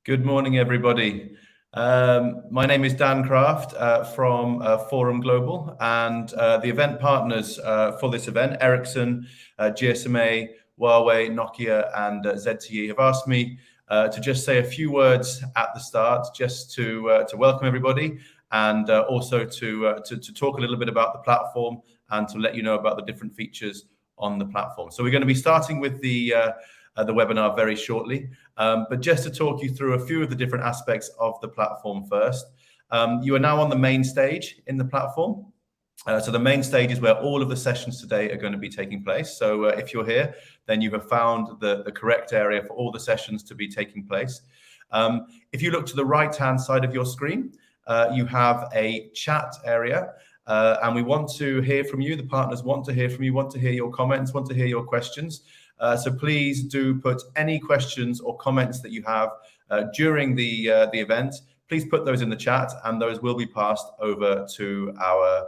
Good morning, everybody. My name is Dan Kraft from Forum Global, and the event partners for this event, Ericsson, GSMA, Huawei, Nokia, and ZTE, have asked me to just say a few words at the start, just to welcome everybody, and also to talk a little bit about the platform and to let you know about the different features on the platform. So we're going to be starting with the webinar very shortly. But just to talk you through a few of the different aspects of the platform first. You are now on the main stage in the platform. So the main stage is where all of the sessions today are going to be taking place. So if you're here, then you have found the correct area for all the sessions to be taking place. If you look to the right-hand side of your screen, you have a chat area. And we want to hear from you. The partners want to hear from you, want to hear your comments, want to hear your questions. So please do put any questions or comments that you have during the event. Please put those in the chat, and those will be passed over to our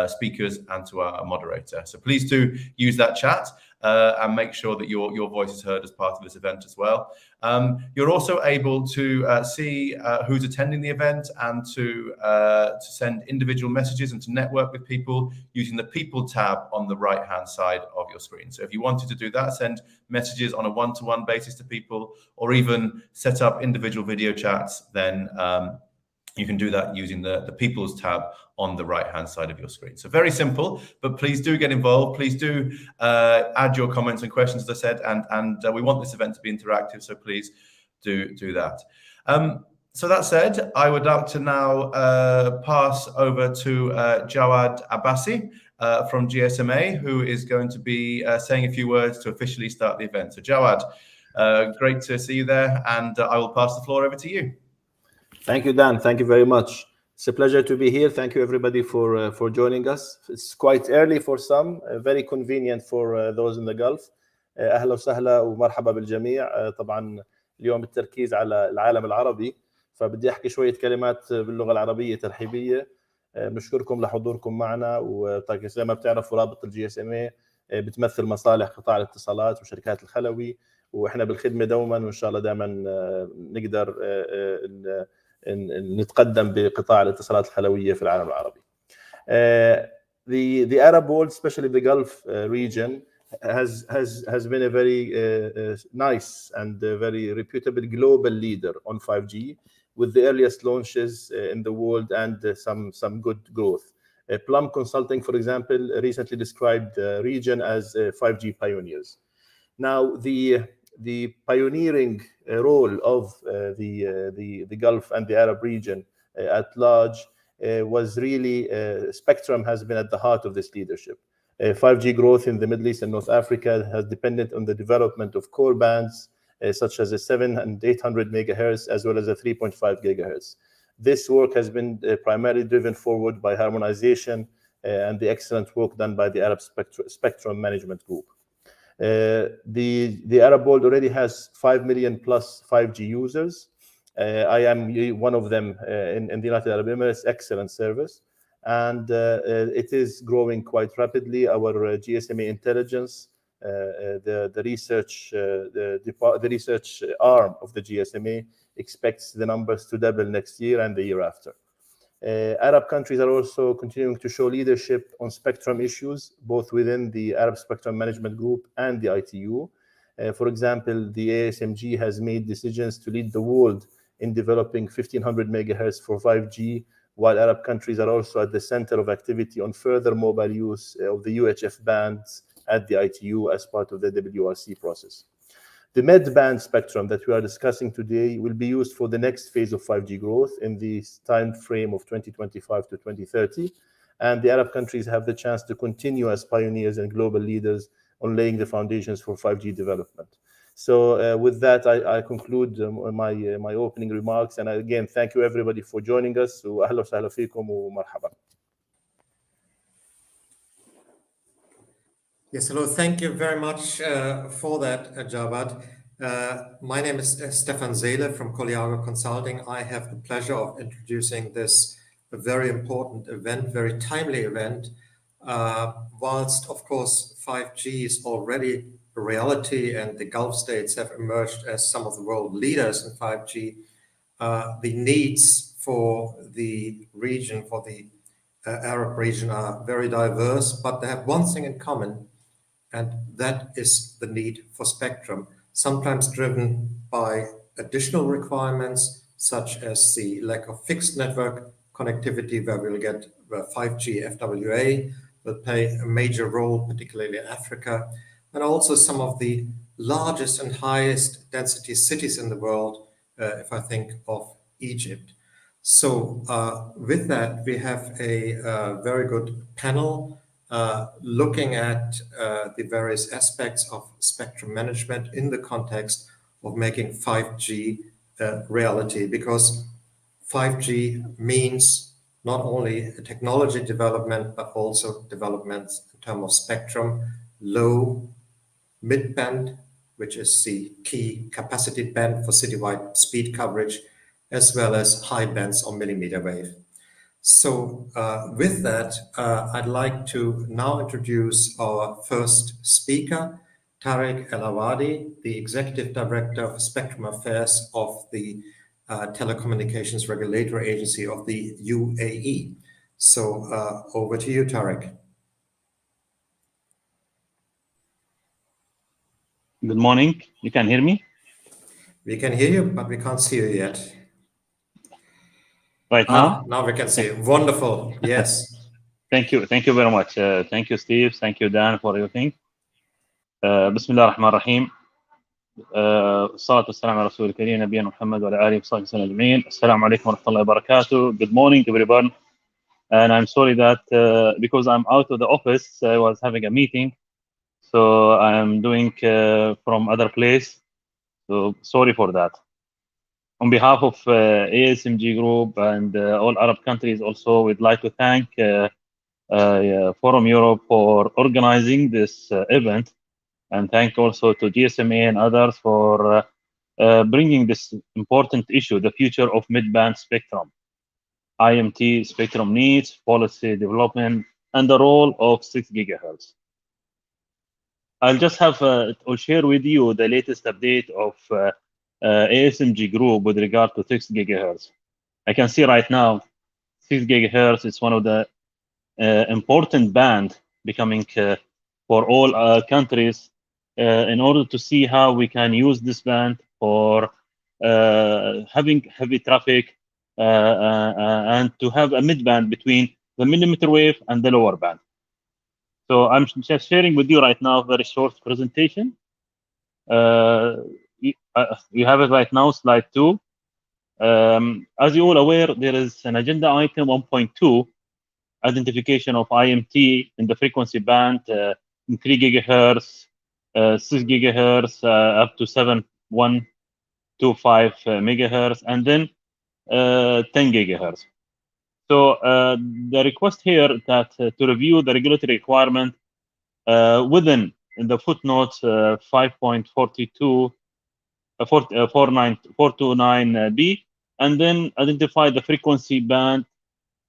speakers and to our moderator. So please do use that chat and make sure that your voice is heard as part of this event as well. You're also able to see who's attending the event and to send individual messages and to network with people using the People tab on the right-hand side of your screen. So if you wanted to do that, send messages on a one-to-one basis to people, or even set up individual video chats, then you can do that using the People's tab on the right-hand side of your screen. So very simple, but please do get involved. Please do add your comments and questions, as I said, and we want this event to be interactive, so please do that. So that said, I would like to now pass over to Jawad Abbasi from GSMA, who is going to be saying a few words to officially start the event. So Jawad, great to see you there, and I will pass the floor over to you. Thank you, Dan. Thank you very much. It's a pleasure to be here. Thank you, everybody, for joining us. It's quite early for some, very convenient for those in the Gulf. أهلا وسهلا ومرحبا بالجميع. طبعا اليوم التركيز على العالم العربي، فبدي أحكي شوية كلمات باللغة العربية ترحيبية. بنشكركم لحضوركم معنا، وطيب زي ما بتعرفوا رابط GSMA بتمثل مصالح قطاع الاتصالات وشركات الخلوي، وإحنا بالخدمة دوما، وإن شاء الله دائما نقدر نتقدم بقطاع الاتصالات الخلوية في العالم العربي. The Arab world, especially the Gulf region, has been a very nice and very reputable global leader on 5G, with the earliest launches in the world and some good growth. Plum Consulting, for example, recently described the region as 5G pioneers. Now, the pioneering role of the Gulf and the Arab region at large was really, Spectrum has been at the heart of this leadership. 5G growth in the Middle East and North Africa has depended on the development of core bands such as the 700 and 800 megahertz as well as the 3.5 gigahertz. This work has been primarily driven forward by harmonization and the excellent work done by the Arab Spectrum Management Group. The Arab world already has 5 million plus 5G users. I am one of them in the United Arab Emirates. Excellent service, and it is growing quite rapidly. Our GSMA intelligence, the research arm of the GSMA, expects the numbers to double next year and the year after. Arab countries are also continuing to show leadership on spectrum issues, both within the Arab Spectrum Management Group and the ITU. For example, the ASMG has made decisions to lead the world in developing 1500 megahertz for 5G, while Arab countries are also at the center of activity on further mobile use of the UHF bands at the ITU as part of the WRC process. The mid-band spectrum that we are discussing today will be used for the next phase of 5G growth in the time frame of 2025 to 2030, and the Arab countries have the chance to continue as pioneers and global leaders on laying the foundations for 5G development. So with that, I conclude my opening remarks, and again, thank you everybody for joining us. وأهلا وسهلا فيكم ومرحبا. Yes, hello. Thank you very much for that, Jawad. My name is Stefan Seele from Colliago Consulting. I have the pleasure of introducing this very important event, very timely event. Whilst, of course, 5G is already a reality and the Gulf states have emerged as some of the world leaders in 5G, the needs for the region, for the Arab region, are very diverse, but they have one thing in common, and that is the need for spectrum, sometimes driven by additional requirements, such as the lack of fixed network connectivity, where 5G FWA will play a major role, particularly in Africa, and also some of the largest and highest density cities in the world, if I think of Egypt. So with that, we have a very good panel looking at the various aspects of spectrum management in the context of making 5G reality, because 5G means not only a technology development, but also developments in terms of spectrum, low, mid-band, which is the key capacity band for citywide speed coverage, as well as high bands or millimeter wave. So with that, I'd like to now introduce our first speaker, Tarek Ellawadi, the Executive Director of Spectrum Affairs of the Telecommunications Regulatory Agency of the UAE. So over to you, Tarek. Good morning. You can hear me? We can hear you, but we can't see you yet. Right now? Now we can see you. Wonderful. Yes. Thank you. Thank you very much. Thank you, Steve. Thank you, Dan, for everything. بسم الله الرحمن الرحيم. الصلاة والسلام على رسول الكريم نبينا محمد وعلى آله وصحبه وسلم أجمعين. السلام عليكم ورحمة الله وبركاته. Good morning, everyone. And I'm sorry that because I'm out of the office, I was having a meeting, so I'm doing from other place. So sorry for that. On behalf of ASMG Group and all Arab countries, also, we'd like to thank Forum Europe for organizing this event, and thank also to GSMA and others for bringing this important issue, the future of mid-band spectrum, IMT spectrum needs, policy development, and the role of 6 gigahertz. I'll just have I'll share with you the latest update of ASMG Group with regard to 6 gigahertz. I can see right now 6 gigahertz is one of the important band becoming for all countries in order to see how we can use this band for having heavy traffic and to have a mid-band between the millimeter wave and the lower band. So I'm just sharing with you right now a very short presentation. You have it right now, slide 2. As you're all aware, there is an agenda item 1.2, identification of IMT in the frequency band in 3 gigahertz, 6 gigahertz, up to 7.125 megahertz, and then 10 gigahertz. So the request here that to review the regulatory requirement within in the footnotes 5.42 429B, and then identify the frequency band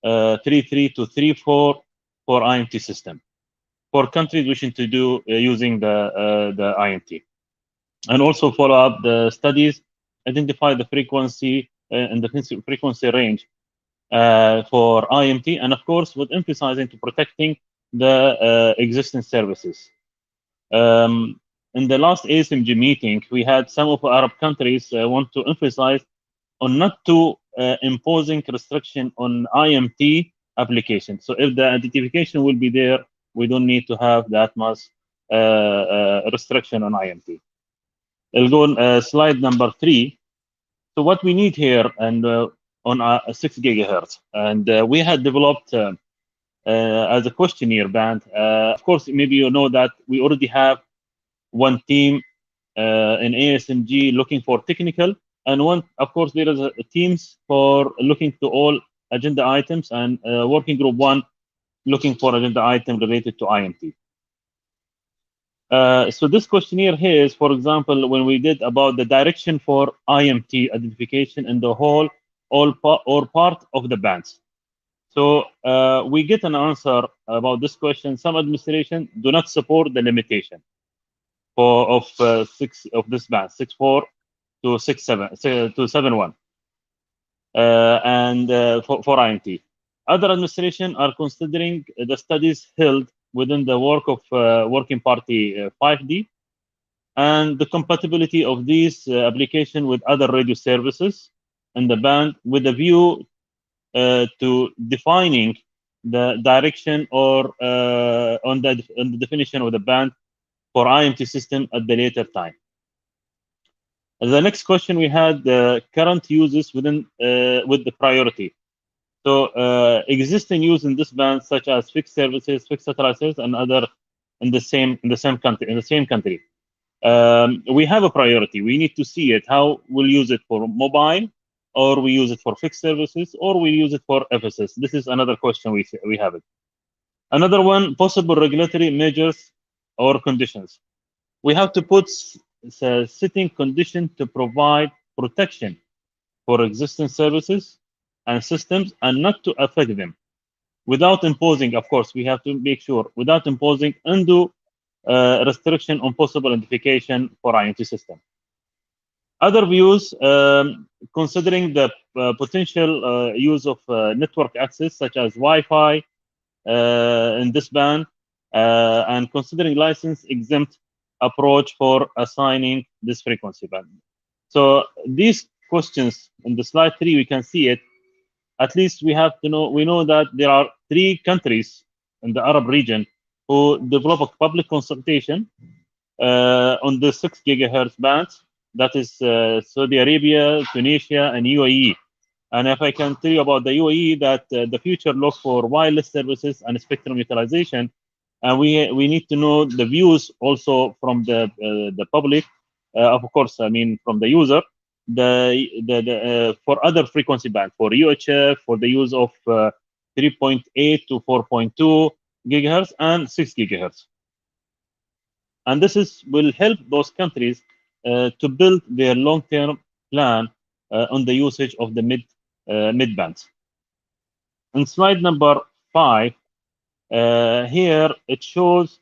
33 to 34 for IMT system for countries wishing to do using the IMT, and also follow up the studies, identify the frequency and the frequency range for IMT, and of course with emphasizing to protecting the existing services. In the last ASMG meeting, we had some of Arab countries want to emphasize on not to imposing restriction on IMT application. So if the identification will be there, we don't need to have that much restriction on IMT. I'll go on slide number 3. So what we need here and on 6 gigahertz, and we had developed as a questionnaire band. Of course, maybe you know that we already have one team in ASMG looking for technical, and one, of course, there is a teams for looking to all agenda items, and working group 1 looking for agenda item related to IMT. So this questionnaire here is, for example, when we did about the direction for IMT identification in the whole or part of the bands. So we get an answer about this question. Some administration do not support the limitation of 6 of this band, 6.4 to 6.7 to 7.1. for IMT. Other administrations are considering the studies held within the work of Working Party 5D and the compatibility of these application with other radio services in the band with a view to defining the direction or on the definition of the band for IMT system at the later time. The next question we had current uses within with the priority. So existing use in this band, such as fixed services, fixed satellite services, and other in the same country. We have a priority. We need to see it. How we'll use it for mobile, or we use it for fixed services, or we use it for FSS. This is another question we have it. Another one, possible regulatory measures or conditions. We have to put a sitting condition to provide protection for existing services and systems and not to affect them without imposing, of course, we have to make sure, without imposing undue restriction on possible identification for IMT system. Other views, considering the potential use of network access such as Wi-Fi in this band, and considering license exempt approach for assigning this frequency band. So these questions in the slide 3, we can see it. At least we have to know, we know that there are 3 countries in the Arab region who develop a public consultation on the 6 gigahertz band. That is Saudi Arabia, Tunisia, and UAE. And if I can tell you about the UAE, that the future look for wireless services and spectrum utilization, and we need to know the views also from the public, of course, I mean from the user, for other frequency band, for UHF, for the use of 3.8 to 4.2 gigahertz and 6 gigahertz. And this will help those countries to build their long-term plan on the usage of the mid bands. In slide number 5, here it shows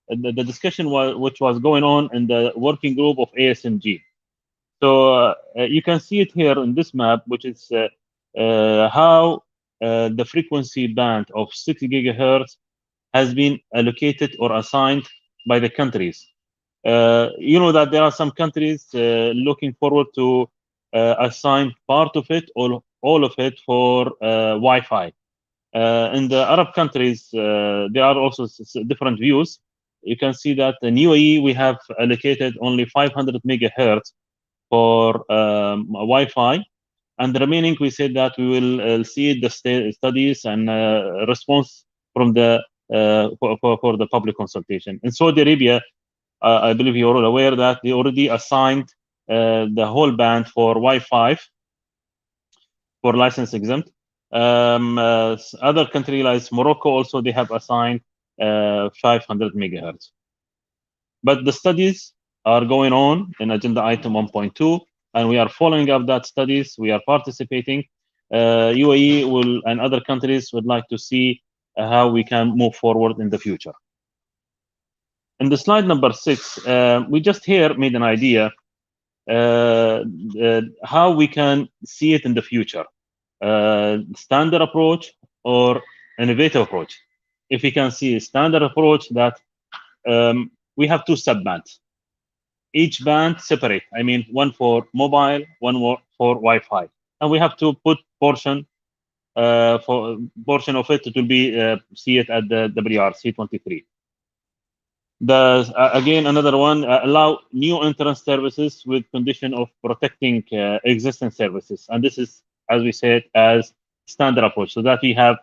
the discussion which was going on in the working group of ASMG. So you can see it here in this map, which is how the frequency band of 6 gigahertz has been allocated or assigned by the countries. You know that there are some countries looking forward to assign part of it or all of it for Wi-Fi. In the Arab countries, there are also different views. You can see that in UAE, we have allocated only 500 megahertz for Wi-Fi, and the remaining, we said that we will see the studies and response from the for the public consultation. In Saudi Arabia, I believe you're all aware that they already assigned the whole band for Wi-Fi for license exempt. Other countries like Morocco also, they have assigned 500 megahertz. But the studies are going on in agenda item 1.2, and we are following up that studies. We are participating. UAE and other countries would like to see how we can move forward in the future. In the slide number 6, we just here made an idea how we can see it in the future. Standard approach or innovative approach. If we can see a standard approach that we have 2 sub-bands, each band separate. I mean, one for mobile, one for Wi-Fi, and we have to put portion of it. It will be see it at the WRC23. Again, another one, allow new entrance services with condition of protecting existing services, and this is, as we said, as standard approach, so that we have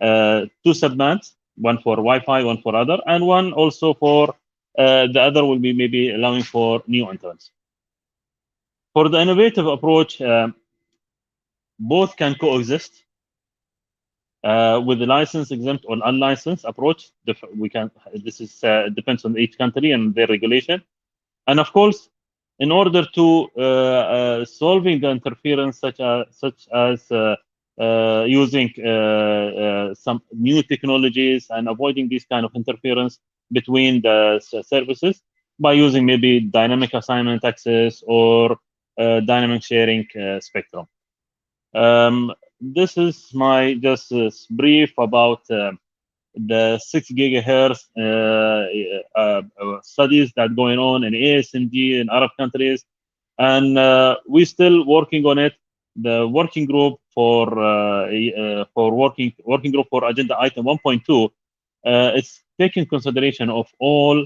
2 sub-bands, one for Wi-Fi, one for other, and one also for the other will be maybe allowing for new entrants. For the innovative approach, both can coexist with the license exempt or unlicensed approach. This is depends on each country and their regulation. And of course, in order to solving the interference such as using some new technologies and avoiding this kind of interference between the services by using maybe dynamic assignment access or dynamic sharing spectrum. This is my just brief about the 6 gigahertz studies that going on in ASMG in Arab countries, and we're still working on it. The working group for working group for agenda item 1.2, it's taking consideration of all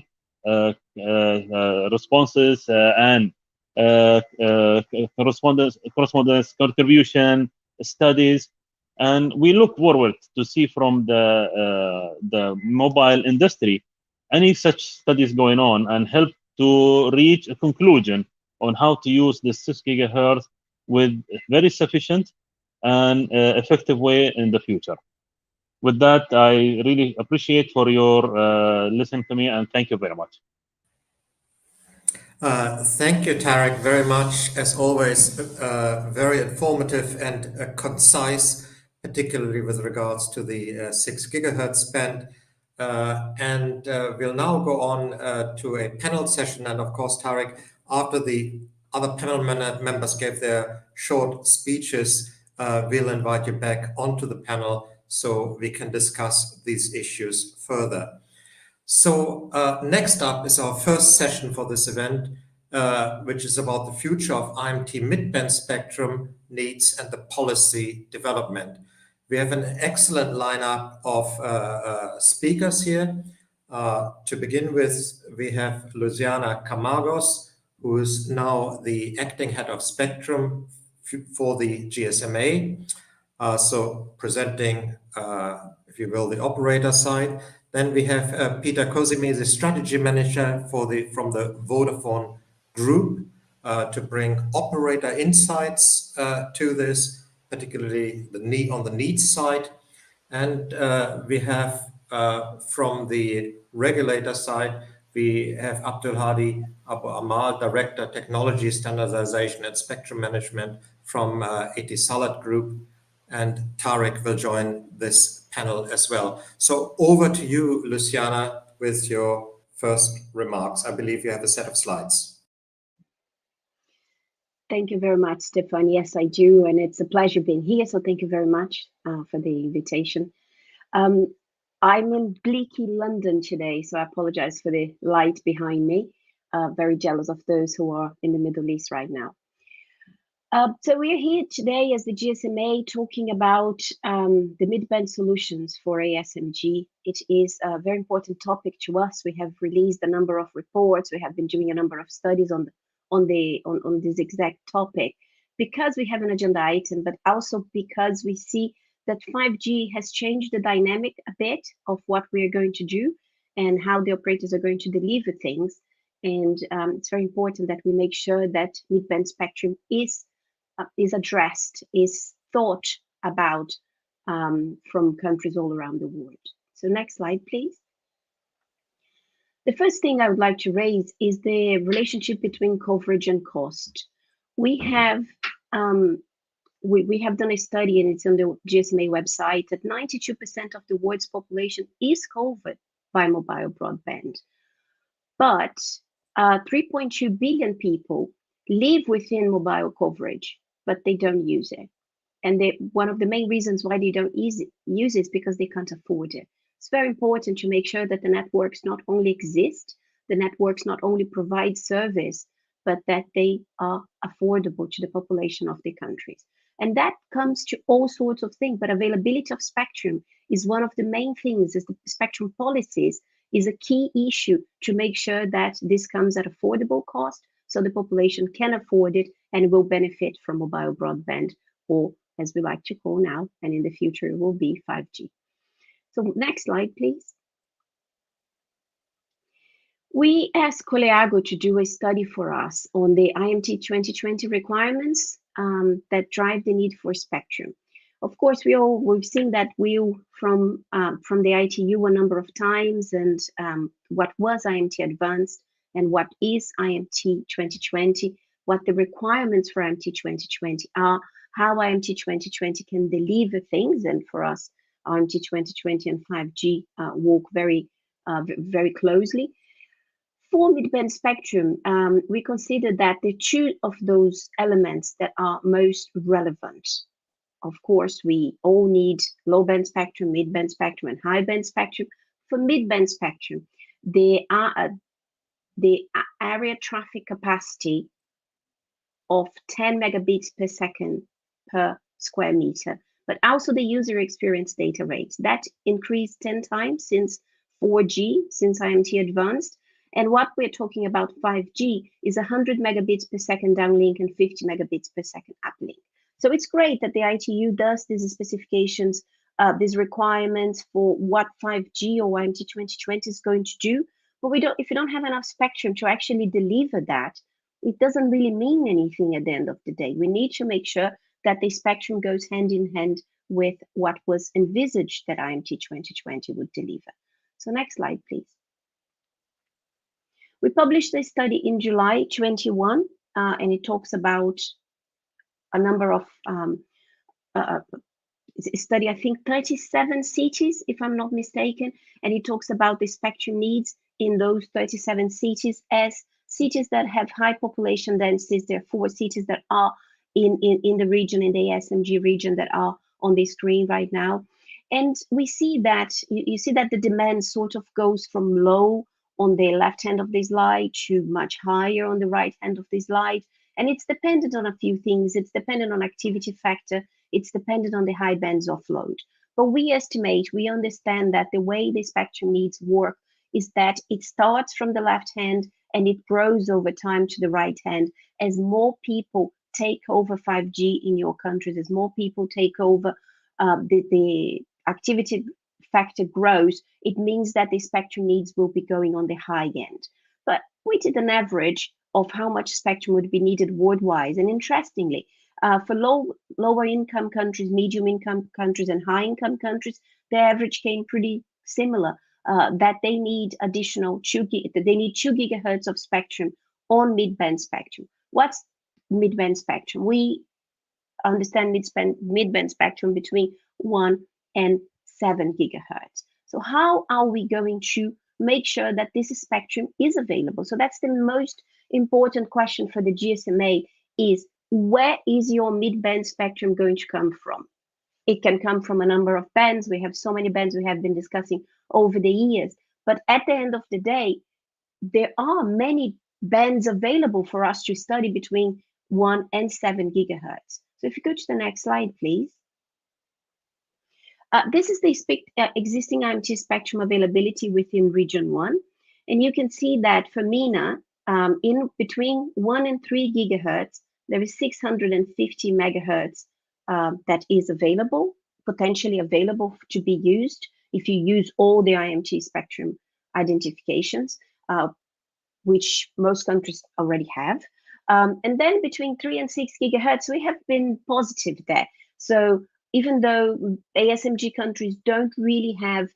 responses and correspondence contribution studies, and we look forward to see from the mobile industry any such studies going on and help to reach a conclusion on how to use the 6 gigahertz with very sufficient and effective way in the future. With that, I really appreciate for your listening to me, and thank you very much. Thank you, Tarek, very much. As always, very informative and concise, particularly with regards to the 6 gigahertz band. And we'll now go on to a panel session. And of course, Tarek, after the other panel members gave their short speeches, we'll invite you back onto the panel so we can discuss these issues further. So next up is our first session for this event, which is about the future of IMT mid-band spectrum needs and the policy development. We have an excellent lineup of speakers here. To begin with, we have Luciana Camargos, who is now the acting head of Spectrum for the GSMA. So presenting, if you will, the operator side. Then we have Peter Kozimi, the strategy manager from the Vodafone Group, to bring operator insights to this, particularly on the needs side. And we have from the regulator side, we have Abdul Hadi Abu Amal, Director Technology Standardization and Spectrum Management from Etisalat Group, and Tarek will join this panel as well. So over to you, Luciana, with your first remarks. I believe you have a set of slides. Thank you very much, Stefan. Yes, I do, and it's a pleasure being here. So thank you very much for the invitation. I'm in bleaky London today, so I apologize for the light behind me. Very jealous of those who are in the Middle East right now. So we're here today as the GSMA talking about the mid-band solutions for ASMG. It is a very important topic to us. We have released a number of reports. We have been doing a number of studies on this exact topic because we have an agenda item, but also because we see that 5G has changed the dynamic a bit of what we are going to do and how the operators are going to deliver things. And it's very important that we make sure that mid-band spectrum is addressed, is thought about from countries all around the world. So next slide, please. The first thing I would like to raise is the relationship between coverage and cost. We have done a study, and it's on the GSMA website, that 92% of the world's population is covered by mobile broadband. But 3.2 billion people live within mobile coverage, but they don't use it. And one of the main reasons why they don't use it is because they can't afford it. It's very important to make sure that the networks not only exist, the networks not only provide service, but that they are affordable to the population of the countries. And that comes to all sorts of things, but availability of spectrum is one of the main things. Is the spectrum policies is a key issue to make sure that this comes at affordable cost, so the population can afford it and will benefit from mobile broadband, or as we like to call now, and in the future it will be 5G. So next slide, please. We asked Coleago to do a study for us on the IMT 2020 requirements that drive the need for spectrum. Of course, we've seen that wheel from the ITU a number of times, and what was IMT Advanced and what is IMT 2020, what the requirements for IMT 2020 are, how IMT 2020 can deliver things, and for us, IMT 2020 and 5G work very closely. For mid-band spectrum, we consider that the two of those elements that are most relevant of course, we all need low band spectrum, mid band spectrum, and high band spectrum. For mid band spectrum, the area traffic capacity of 10 megabits per second per square meter, but also the user experience data rates that increased 10 times since 4G, since IMT advanced. And what we're talking about 5G is 100 megabits per second downlink and 50 megabits per second uplink. So it's great that the ITU does these specifications, these requirements for what 5G or IMT 2020 is going to do. But if you don't have enough spectrum to actually deliver that, it doesn't really mean anything at the end of the day. We need to make sure that the spectrum goes hand in hand with what was envisaged that IMT 2020 would deliver. So next slide, please. We published this study in July 21, and it talks about a number of study, I think 37 cities, if I'm not mistaken, and it talks about the spectrum needs in those 37 cities as cities that have high population densities. There are 4 cities that are in the region, in the ASMG region, that are on the screen right now. And we see that, you see that the demand sort of goes from low on the left hand of this slide to much higher on the right hand of this slide. And it's dependent on a few things. It's dependent on activity factor. It's dependent on the high bands offload. But we estimate, we understand that the way the spectrum needs work is that it starts from the left hand and it grows over time to the right hand as more people take over 5G in your countries, as more people take over the activity factor grows, it means that the spectrum needs will be going on the high end. But we did an average of how much spectrum would be needed worldwide. And interestingly, for lower income countries, medium income countries, and high income countries, the average came pretty similar, that they need additional 2 gigahertz of spectrum on mid-band spectrum. What's mid-band spectrum? We understand mid-band spectrum between 1 and 7 gigahertz. So how are we going to make sure that this spectrum is available? So that's the most important question for the GSMA, is where is your mid-band spectrum going to come from? It can come from a number of bands. We have so many bands we have been discussing over the years. But at the end of the day, there are many bands available for us to study between 1 and 7 gigahertz. So if you go to the next slide, please. This is the existing IMT spectrum availability within Region 1. And you can see that for MENA, in between 1 and 3 gigahertz, there is 650 megahertz that is available, potentially available to be used if you use all the IMT spectrum identifications, which most countries already have. And then between 3 and 6 gigahertz, we have been positive there. So even though ASMG countries don't really have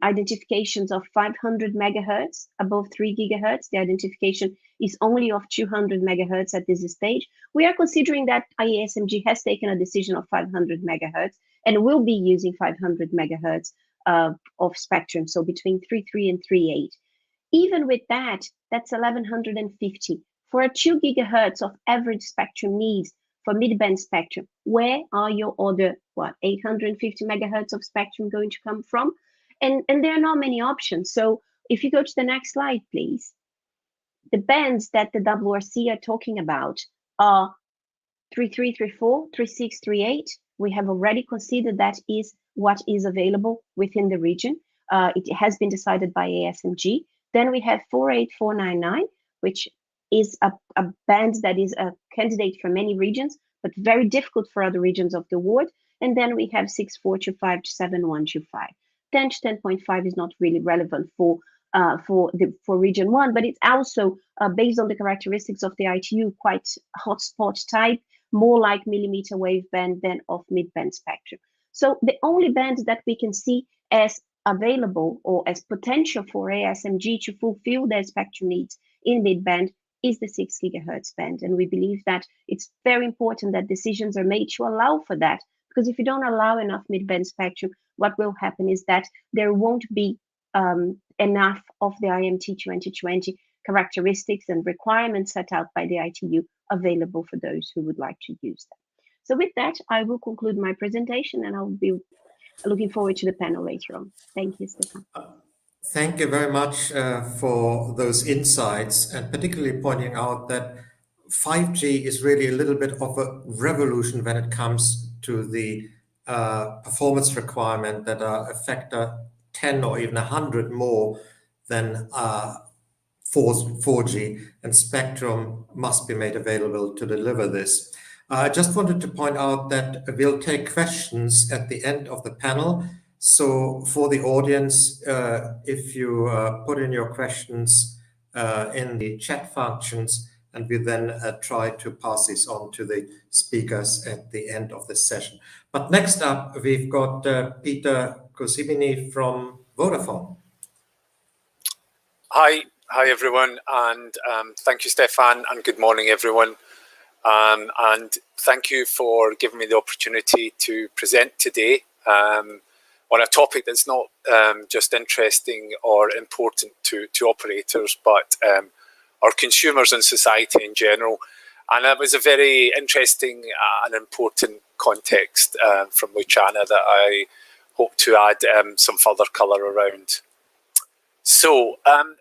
identifications of 500 megahertz above 3 gigahertz, the identification is only of 200 megahertz at this stage. We are considering that ASMG has taken a decision of 500 megahertz and will be using 500 megahertz of spectrum, so between 3.3 and 3.8. Even with that, that's 1150. For a 2 gigahertz of average spectrum needs for mid-band spectrum, where are your other, 850 megahertz of spectrum going to come from? And there are not many options. So if you go to the next slide, please. The bands that the WRC are talking about are 3334, 3638. We have already considered that is what is available within the region. It has been decided by ASMG. Then we have 48499, which is a band that is a candidate for many regions, but very difficult for other regions of the world. And then we have 6425 to 7125. 10 to 10.5 is not really relevant for region 1, but it's also based on the characteristics of the ITU, quite hotspot type, more like millimeter wave band than of mid-band spectrum. So the only band that we can see as available or as potential for ASMG to fulfill their spectrum needs in mid-band is the 6 gigahertz band. And we believe that it's very important that decisions are made to allow for that, because if you don't allow enough mid-band spectrum, what will happen is that there won't be enough of the IMT 2020 characteristics and requirements set out by the ITU available for those who would like to use them. So with that, I will conclude my presentation, and I'll be looking forward to the panel later on. Thank you, Stefan. Thank you very much for those insights, and particularly pointing out that 5G is really a little bit of a revolution when it comes to the performance requirement that are a factor 10 or even 100 more than 4G, and Spectrum must be made available to deliver this. I just wanted to point out that we'll take questions at the end of the panel. So for the audience, if you put in your questions in the chat functions, and we then try to pass this on to the speakers at the end of the session. But next up, we've got Peter Cosimini from Vodafone. Hi everyone, and thank you, Stefan, and good morning, everyone. And thank you for giving me the opportunity to present today on a topic that's not just interesting or important to operators, but our consumers and society in general. And it was a very interesting and important context from Luciana that I hope to add some further colour around. So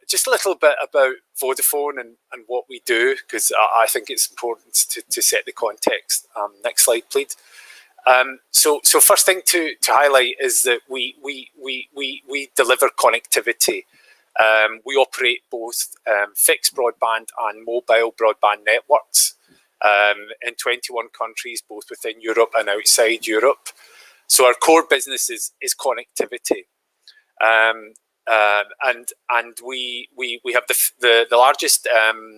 just a little bit about Vodafone and what we do, because I think it's important to set the context. Next slide, please. So first thing to highlight is that we deliver connectivity. We operate both fixed broadband and mobile broadband networks in 21 countries, both within Europe and outside Europe. So our core business is connectivity. And we have the largest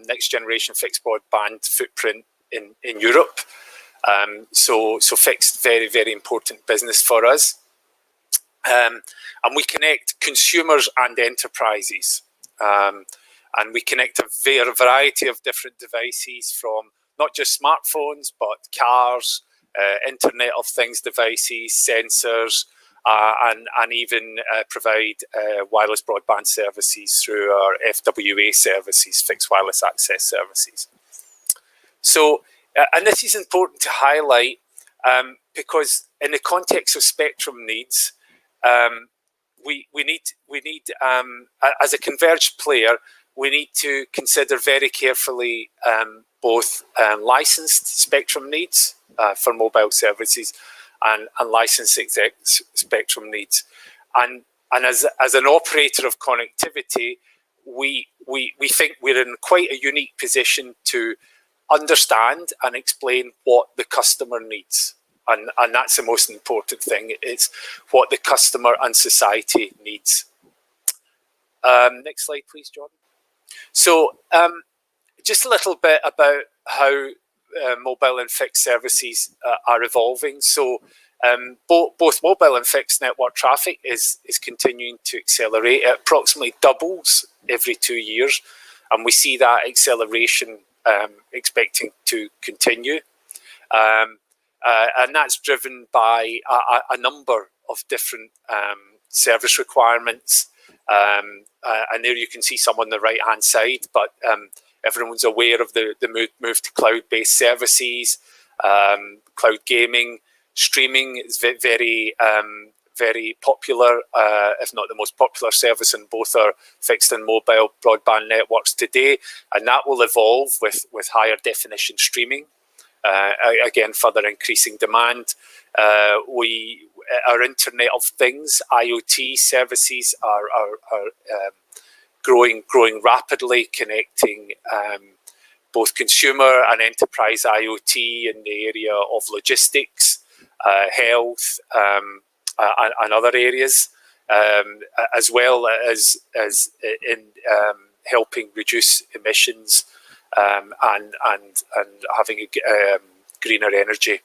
next generation fixed broadband footprint in Europe. So fixed, very, very important business for us. And we connect consumers and enterprises. And we connect a variety of different devices, from not just smartphones, but cars, Internet of Things devices, sensors, and even provide wireless broadband services through our FWA services, fixed wireless access services. So, and this is important to highlight because in the context of spectrum needs, we need as a converged player, we need to consider very carefully both licensed spectrum needs for mobile services and licensed spectrum needs, and as an operator of connectivity, we think we're in quite a unique position to understand and explain what the customer needs, and that's the most important thing. It's what the customer and society needs. Next slide, please, Jordan. So just a little bit about how mobile and fixed services are evolving. So both mobile and fixed network traffic is continuing to accelerate. It approximately doubles every 2 years, and we see that acceleration expecting to continue. And that's driven by a number of different service requirements. And there you can see some on the right-hand side, but everyone's aware of the move to cloud-based services, cloud gaming, streaming is very, very popular, if not the most popular service in both our fixed and mobile broadband networks today, and that will evolve with higher definition streaming. Again, further increasing demand. Our Internet of Things, IoT services are growing rapidly, connecting both consumer and enterprise IoT in the area of logistics, health, and other areas, as well as in helping reduce emissions and having a greener energy.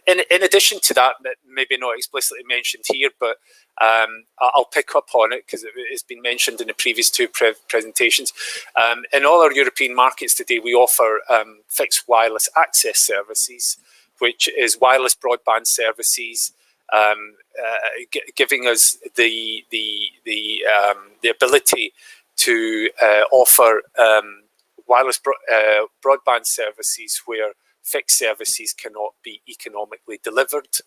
In addition to that, maybe not explicitly mentioned here, but I'll pick up on it because it's been mentioned in the previous two presentations. In all our European markets today, we offer fixed wireless access services, which is wireless broadband services, giving us the ability to offer wireless broadband services where fixed services cannot be economically delivered.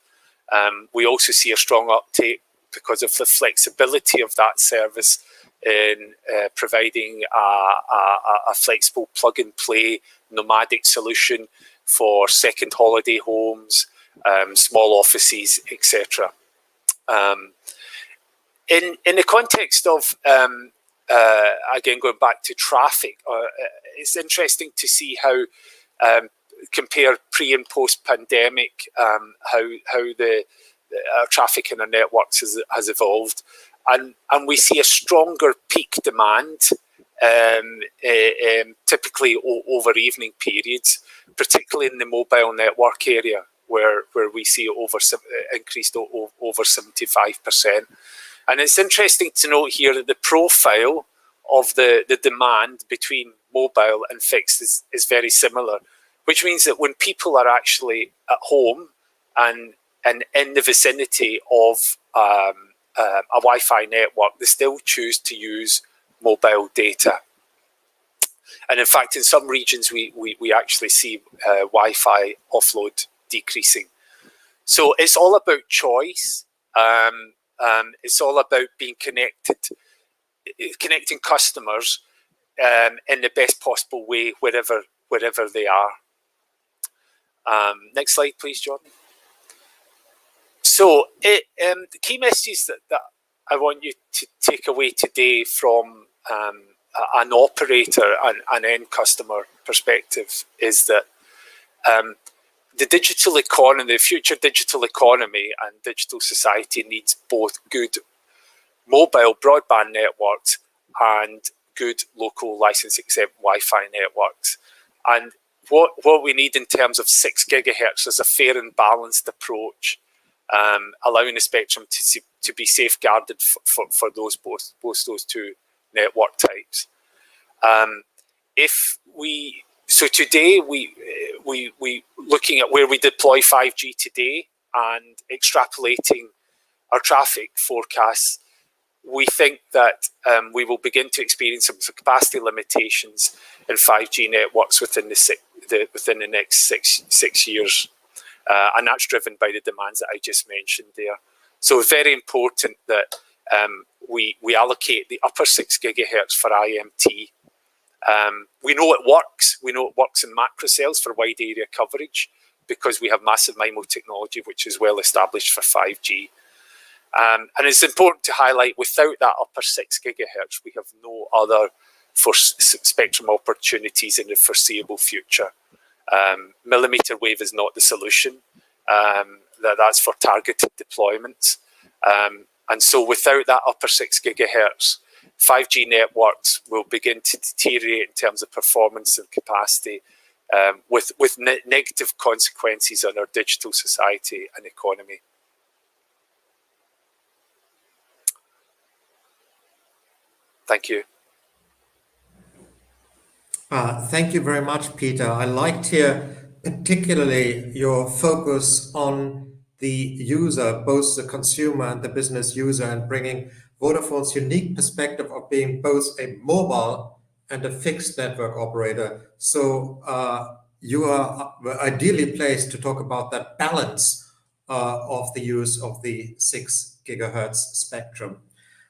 We also see a strong uptake because of the flexibility of that service in providing a flexible plug-and-play nomadic solution for second holiday homes, small offices, etc. In the context of, again, going back to traffic, it's interesting to see how, compare pre and post pandemic, how our traffic in our networks has evolved. And we see a stronger peak demand, typically over evening periods, particularly in the mobile network area, where we see increased over 75%. And it's interesting to note here that the profile of the demand between mobile and fixed is very similar, which means that when people are actually at home and in the vicinity of a Wi-Fi network, they still choose to use mobile data. And in fact, in some regions, we actually see Wi-Fi offload decreasing. So it's all about choice. It's all about being connecting customers in the best possible way wherever they are. Next slide, please, Jordan. So the key messages that I want you to take away today from an operator and an end customer perspective is that the digital economy, the future digital economy and digital society needs both good mobile broadband networks and good local license exempt Wi-Fi networks. And what we need in terms of 6 gigahertz is a fair and balanced approach, allowing the spectrum to be safeguarded for both those two network types. So today we looking at where we deploy 5G today and extrapolating our traffic forecasts, we think that we will begin to experience some capacity limitations in 5G networks within the next six years. And that's driven by the demands that I just mentioned there. So it's very important that we allocate the upper 6 gigahertz for IMT. We know it works. We know it works in macro cells for wide area coverage because we have massive MIMO technology, which is well established for 5G. And it's important to highlight, without that upper 6 gigahertz, we have no other spectrum opportunities in the foreseeable future. Millimeter wave is not the solution. That's for targeted deployments. And so without that upper 6 gigahertz, 5G networks will begin to deteriorate in terms of performance and capacity, with negative consequences on our digital society and economy. Thank you. Thank you very much, Peter. I liked here particularly your focus on the user, both the consumer and the business user, and bringing Vodafone's unique perspective of being both a mobile and a fixed network operator. So you are ideally placed to talk about that balance of the use of the 6 gigahertz spectrum.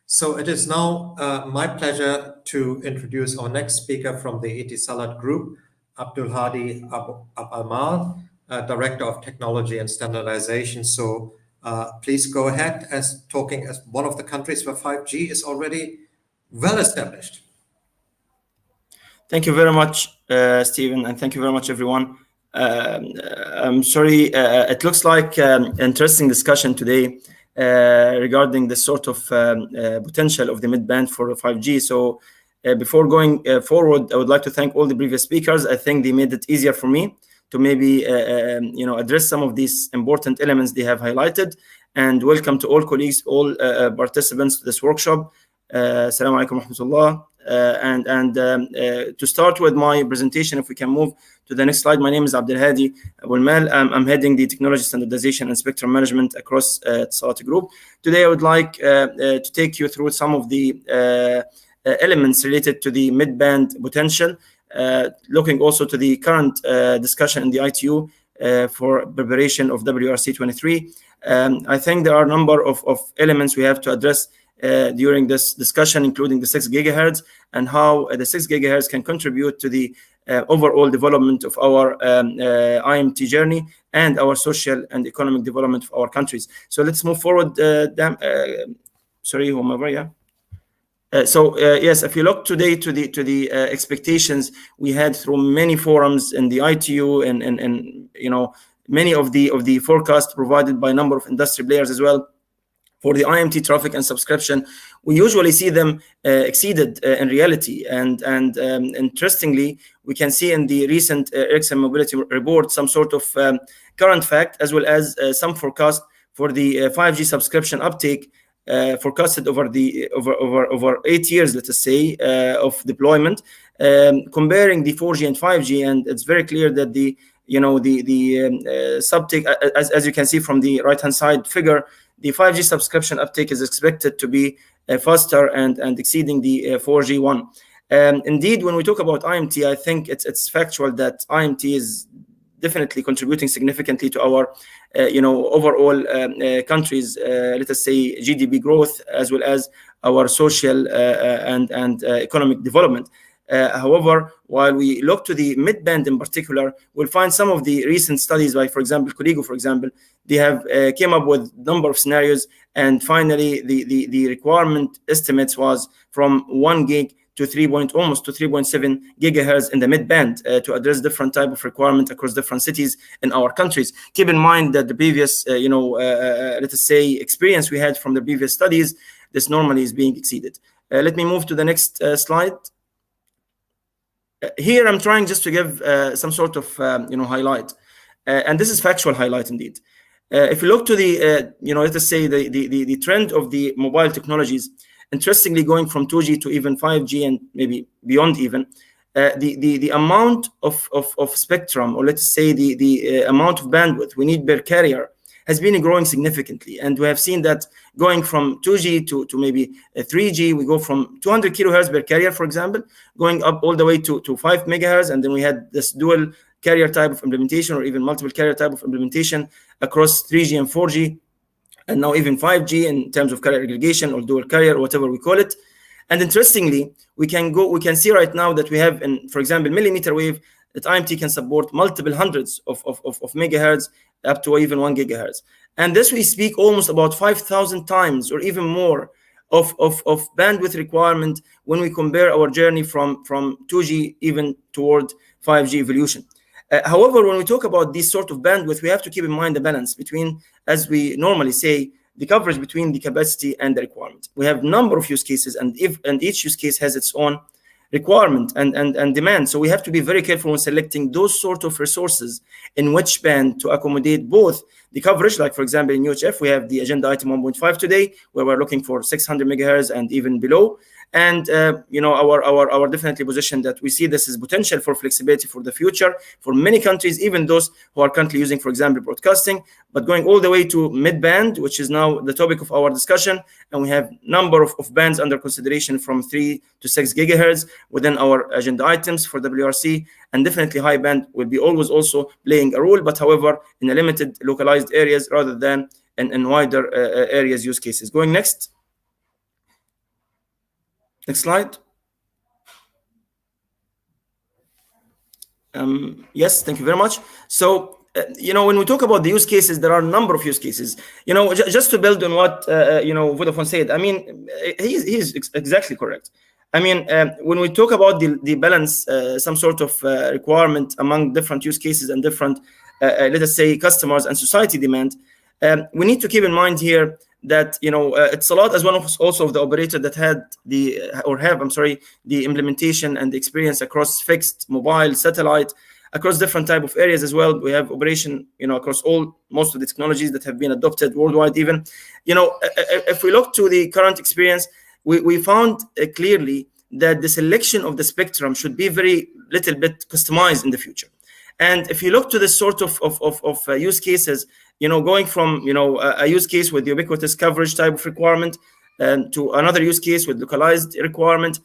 So it is now my pleasure to introduce our next speaker from the Etisalat Group, Abdulhadi Abalmal, Director of Technology and Standardization. So please go ahead, as talking as one of the countries where 5G is already well established. Thank you very much, Stephen, and thank you very much, everyone. I'm sorry, it looks like an interesting discussion today regarding the sort of potential of the mid-band for 5G. So before going forward, I would like to thank all the previous speakers. I think they made it easier for me to maybe address some of these important elements they have highlighted. And welcome to all colleagues, all participants to this workshop. Assalamu alaikum wa rahmatullah. And to start with my presentation, if we can move to the next slide. My name is Abdulhadi Abalmal. I'm heading the Technology Standardization and Spectrum Management across Etisalat Group. Today, I would like to take you through some of the elements related to the mid-band potential looking also to the current discussion in the ITU for preparation of WRC 23. I think there are a number of elements we have to address during this discussion, including the 6 gigahertz and how the 6 gigahertz can contribute to the overall development of our IMT journey and our social and economic development of our countries. So let's move forward. Sorry, whomever, yeah. Yes, if you look today to the expectations we had through many forums in the ITU and you know, many of the forecasts provided by a number of industry players as well for the IMT traffic and subscription, we usually see them exceeded in reality. And interestingly, we can see in the recent Ericsson Mobility Report some sort of current fact, as well as some forecast for the 5G subscription uptake forecasted over 8 years, let us say, of deployment, comparing the 4G and 5G. And it's very clear that the subtake, as you can see from the right-hand side figure, the 5G subscription uptake is expected to be faster and exceeding the 4G one. Indeed, when we talk about IMT, I think it's factual that IMT is definitely contributing significantly to our, overall countries, let us say, GDP growth, as well as our social and economic development. However, while we look to the mid-band in particular, we'll find some of the recent studies, like, for example, Corigo, for example, they have came up with a number of scenarios, and finally, the requirement estimates was from 1 gig to almost to 3.7 gigahertz in the mid-band to address different type of requirement across different cities in our countries. Keep in mind that the previous, let us say, experience we had from the previous studies, this normally is being exceeded. Let me move to the next slide. Here, I'm trying just to give some sort of, highlight. And this is factual highlight indeed. If you look to the, let us say, the trend of the mobile technologies, interestingly, going from 2G to even 5G and maybe beyond even, the amount of spectrum, or let's say the amount of bandwidth we need per carrier, has been growing significantly. And we have seen that going from 2G to maybe 3G, we go from 200 kilohertz per carrier, for example, going up all the way to 5 megahertz. And then we had this dual carrier type of implementation, or even multiple carrier type of implementation across 3G and 4G, and now even 5G in terms of carrier aggregation or dual carrier, or whatever we call it. And interestingly, we can see right now that we have, for example, millimeter wave, that IMT can support multiple hundreds of megahertz up to even 1 gigahertz. And this we speak almost about 5,000 times or even more of bandwidth requirement when we compare our journey from 2G even toward 5G evolution. However, when we talk about this sort of bandwidth, we have to keep in mind the balance between, as we normally say, the coverage between the capacity and the requirement. We have a number of use cases, and each use case has its own requirement and demand. So we have to be very careful when selecting those sort of resources in which band to accommodate both the coverage. Like, for example, in UHF, we have the agenda item 1.5 today, where we're looking for 600 megahertz and even below. And our definitely position that we see this as potential for flexibility for the future for many countries, even those who are currently using, for example, broadcasting, but going all the way to mid-band, which is now the topic of our discussion. And we have number of bands under consideration from 3 to 6 gigahertz within our agenda items for WRC, and definitely high band will be always also playing a role, but however, in a limited localized areas rather than in wider areas use cases. Going next. Next slide. Yes, thank you very much. So, when we talk about the use cases, there are a number of use cases. Just to build on what, Vodafone said, I mean, he's exactly correct. I mean, when we talk about the balance, some sort of requirement among different use cases and different, let us say, customers and society demand, we need to keep in mind here that it's a lot as one of also of the operator that have the implementation and the experience across fixed, mobile, satellite, across different type of areas as well. We have operation across most of the technologies that have been adopted worldwide. Even if we look to the current experience, we found clearly that the selection of the spectrum should be very little bit customized in the future. And if you look to this sort of use cases, going from a use case with the ubiquitous coverage type of requirement to another use case with localized requirement,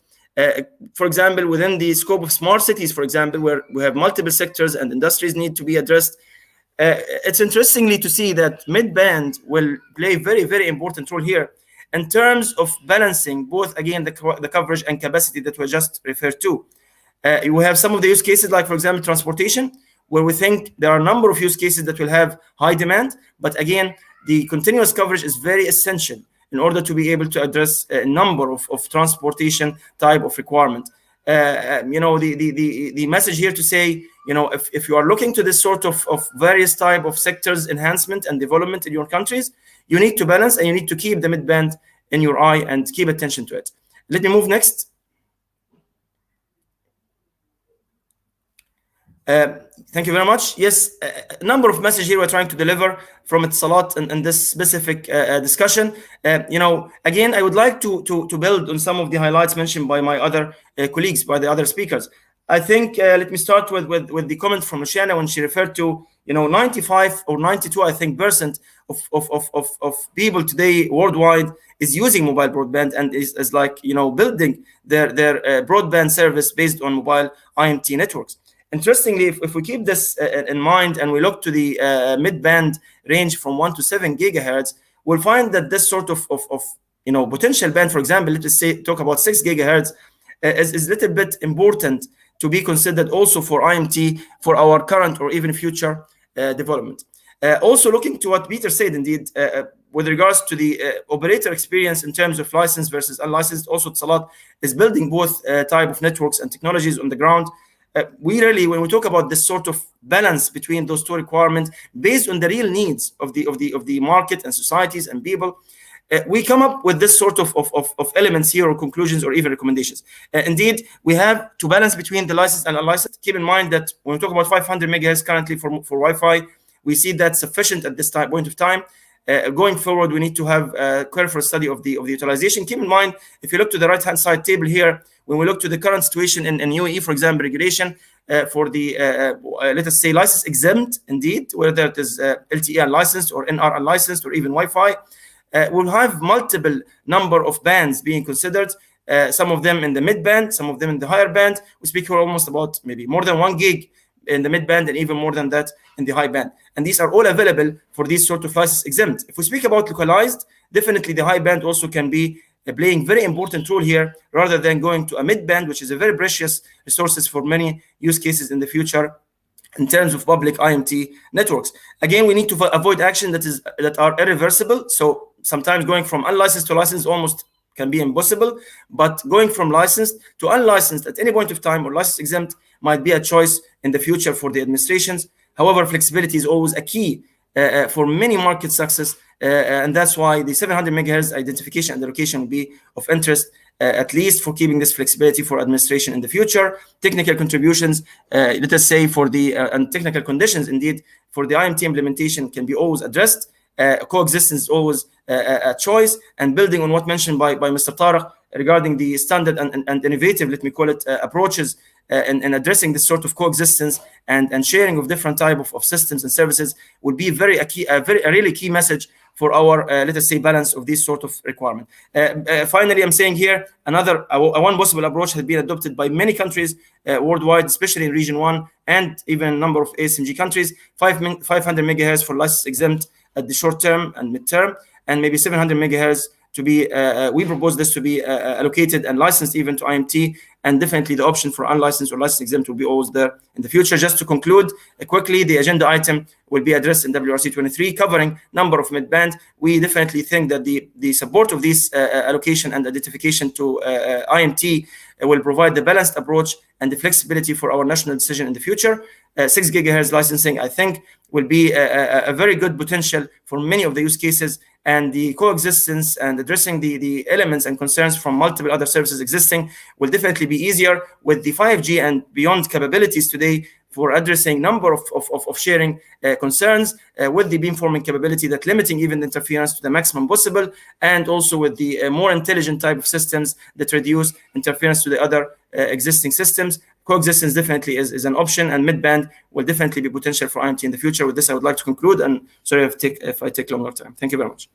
For example, within the scope of smart cities, for example, where we have multiple sectors and industries need to be addressed, it's interestingly to see that mid-band will play a very, very important role here in terms of balancing both, again, the coverage and capacity that we just referred to. We have some of the use cases, like, for example, transportation, where we think there are a number of use cases that will have high demand. But again, the continuous coverage is very essential in order to be able to address a number of transportation type of requirement. The message here to say, if you are looking to this sort of various type of sectors enhancement and development in your countries, you need to balance and you need to keep the mid-band in your eye and keep attention to it. Let me move next. Thank you very much. Yes, a number of messages here we're trying to deliver from Etisalat in this specific discussion. Again, I would like to build on some of the highlights mentioned by my other colleagues, by the other speakers. I think let me start with the comment from Luciana when she referred to 95 or 92, I think, % of people today worldwide is using mobile broadband and is like building their broadband service based on mobile IMT networks. Interestingly, if we keep this in mind and we look to the mid-band range from 1 to 7 gigahertz, we'll find that this sort of potential band, for example, let's say talk about 6 gigahertz, is a little bit important to be considered also for IMT for our current or even future development. Also looking to what Peter said, indeed, with regards to the operator experience in terms of licensed versus unlicensed, also Etisalat is building both type of networks and technologies on the ground. We really, when we talk about this sort of balance between those two requirements, based on the real needs of the market and societies and people, we come up with this sort of elements here, or conclusions, or even recommendations. Indeed, we have to balance between the licensed and unlicensed. Keep in mind that when we talk about 500 megahertz currently for Wi-Fi, we see that sufficient at this point of time. Going forward, we need to have a careful study of the utilization. Keep in mind, if you look to the right-hand side table here, when we look to the current situation in UAE, for example, regulation for the, let us say, license exempt, indeed, whether it is LTE unlicensed or NR unlicensed or even Wi-Fi, we'll have multiple number of bands being considered, some of them in the mid-band, some of them in the higher band. We speak here almost about maybe more than 1 gig in the mid-band and even more than that in the high band. And these are all available for these sort of license exempt. If we speak about localized, definitely the high band also can be playing very important role here, rather than going to a mid-band, which is a very precious resources for many use cases in the future in terms of public IMT networks. Again, we need to avoid action that are irreversible. So sometimes going from unlicensed to licensed almost can be impossible, but going from licensed to unlicensed at any point of time or license exempt might be a choice in the future for the administrations. However, flexibility is always a key for many market success, and that's why the 700 megahertz identification and allocation will be of interest, at least for keeping this flexibility for administration in the future. Technical contributions, let us say, for the and technical conditions, indeed, for the IMT implementation can be always addressed. Coexistence is always a choice, and building on what mentioned by Mr. Tarek regarding the standard and innovative, let me call it, approaches in addressing this sort of coexistence and sharing of different type of systems and services would be a really key message for our, let us say, balance of this sort of requirement. Finally, I'm saying here, one possible approach has been adopted by many countries worldwide, especially in Region 1 and even a number of ASMG countries, 500 megahertz for license exempt at the short term and mid-term, and maybe 700 megahertz to be, we propose this to be allocated and licensed even to IMT, and definitely the option for unlicensed or license exempt will be always there in the future. Just to conclude quickly, the agenda item will be addressed in WRC 23, covering number of mid-band. We definitely think that the support of this allocation and identification to IMT will provide the balanced approach and the flexibility for our national decision in the future. 6 gigahertz licensing, I think, will be a very good potential for many of the use cases, and the coexistence and addressing the elements and concerns from multiple other services existing will definitely be easier with the 5G and beyond capabilities today for addressing number of sharing concerns with the beamforming capability that limiting even the interference to the maximum possible, and also with the more intelligent type of systems that reduce interference to the other existing systems. Coexistence definitely is an option, and mid-band will definitely be potential for IMT in the future. With this, I would like to conclude, and sorry if I take longer time. Thank you very much.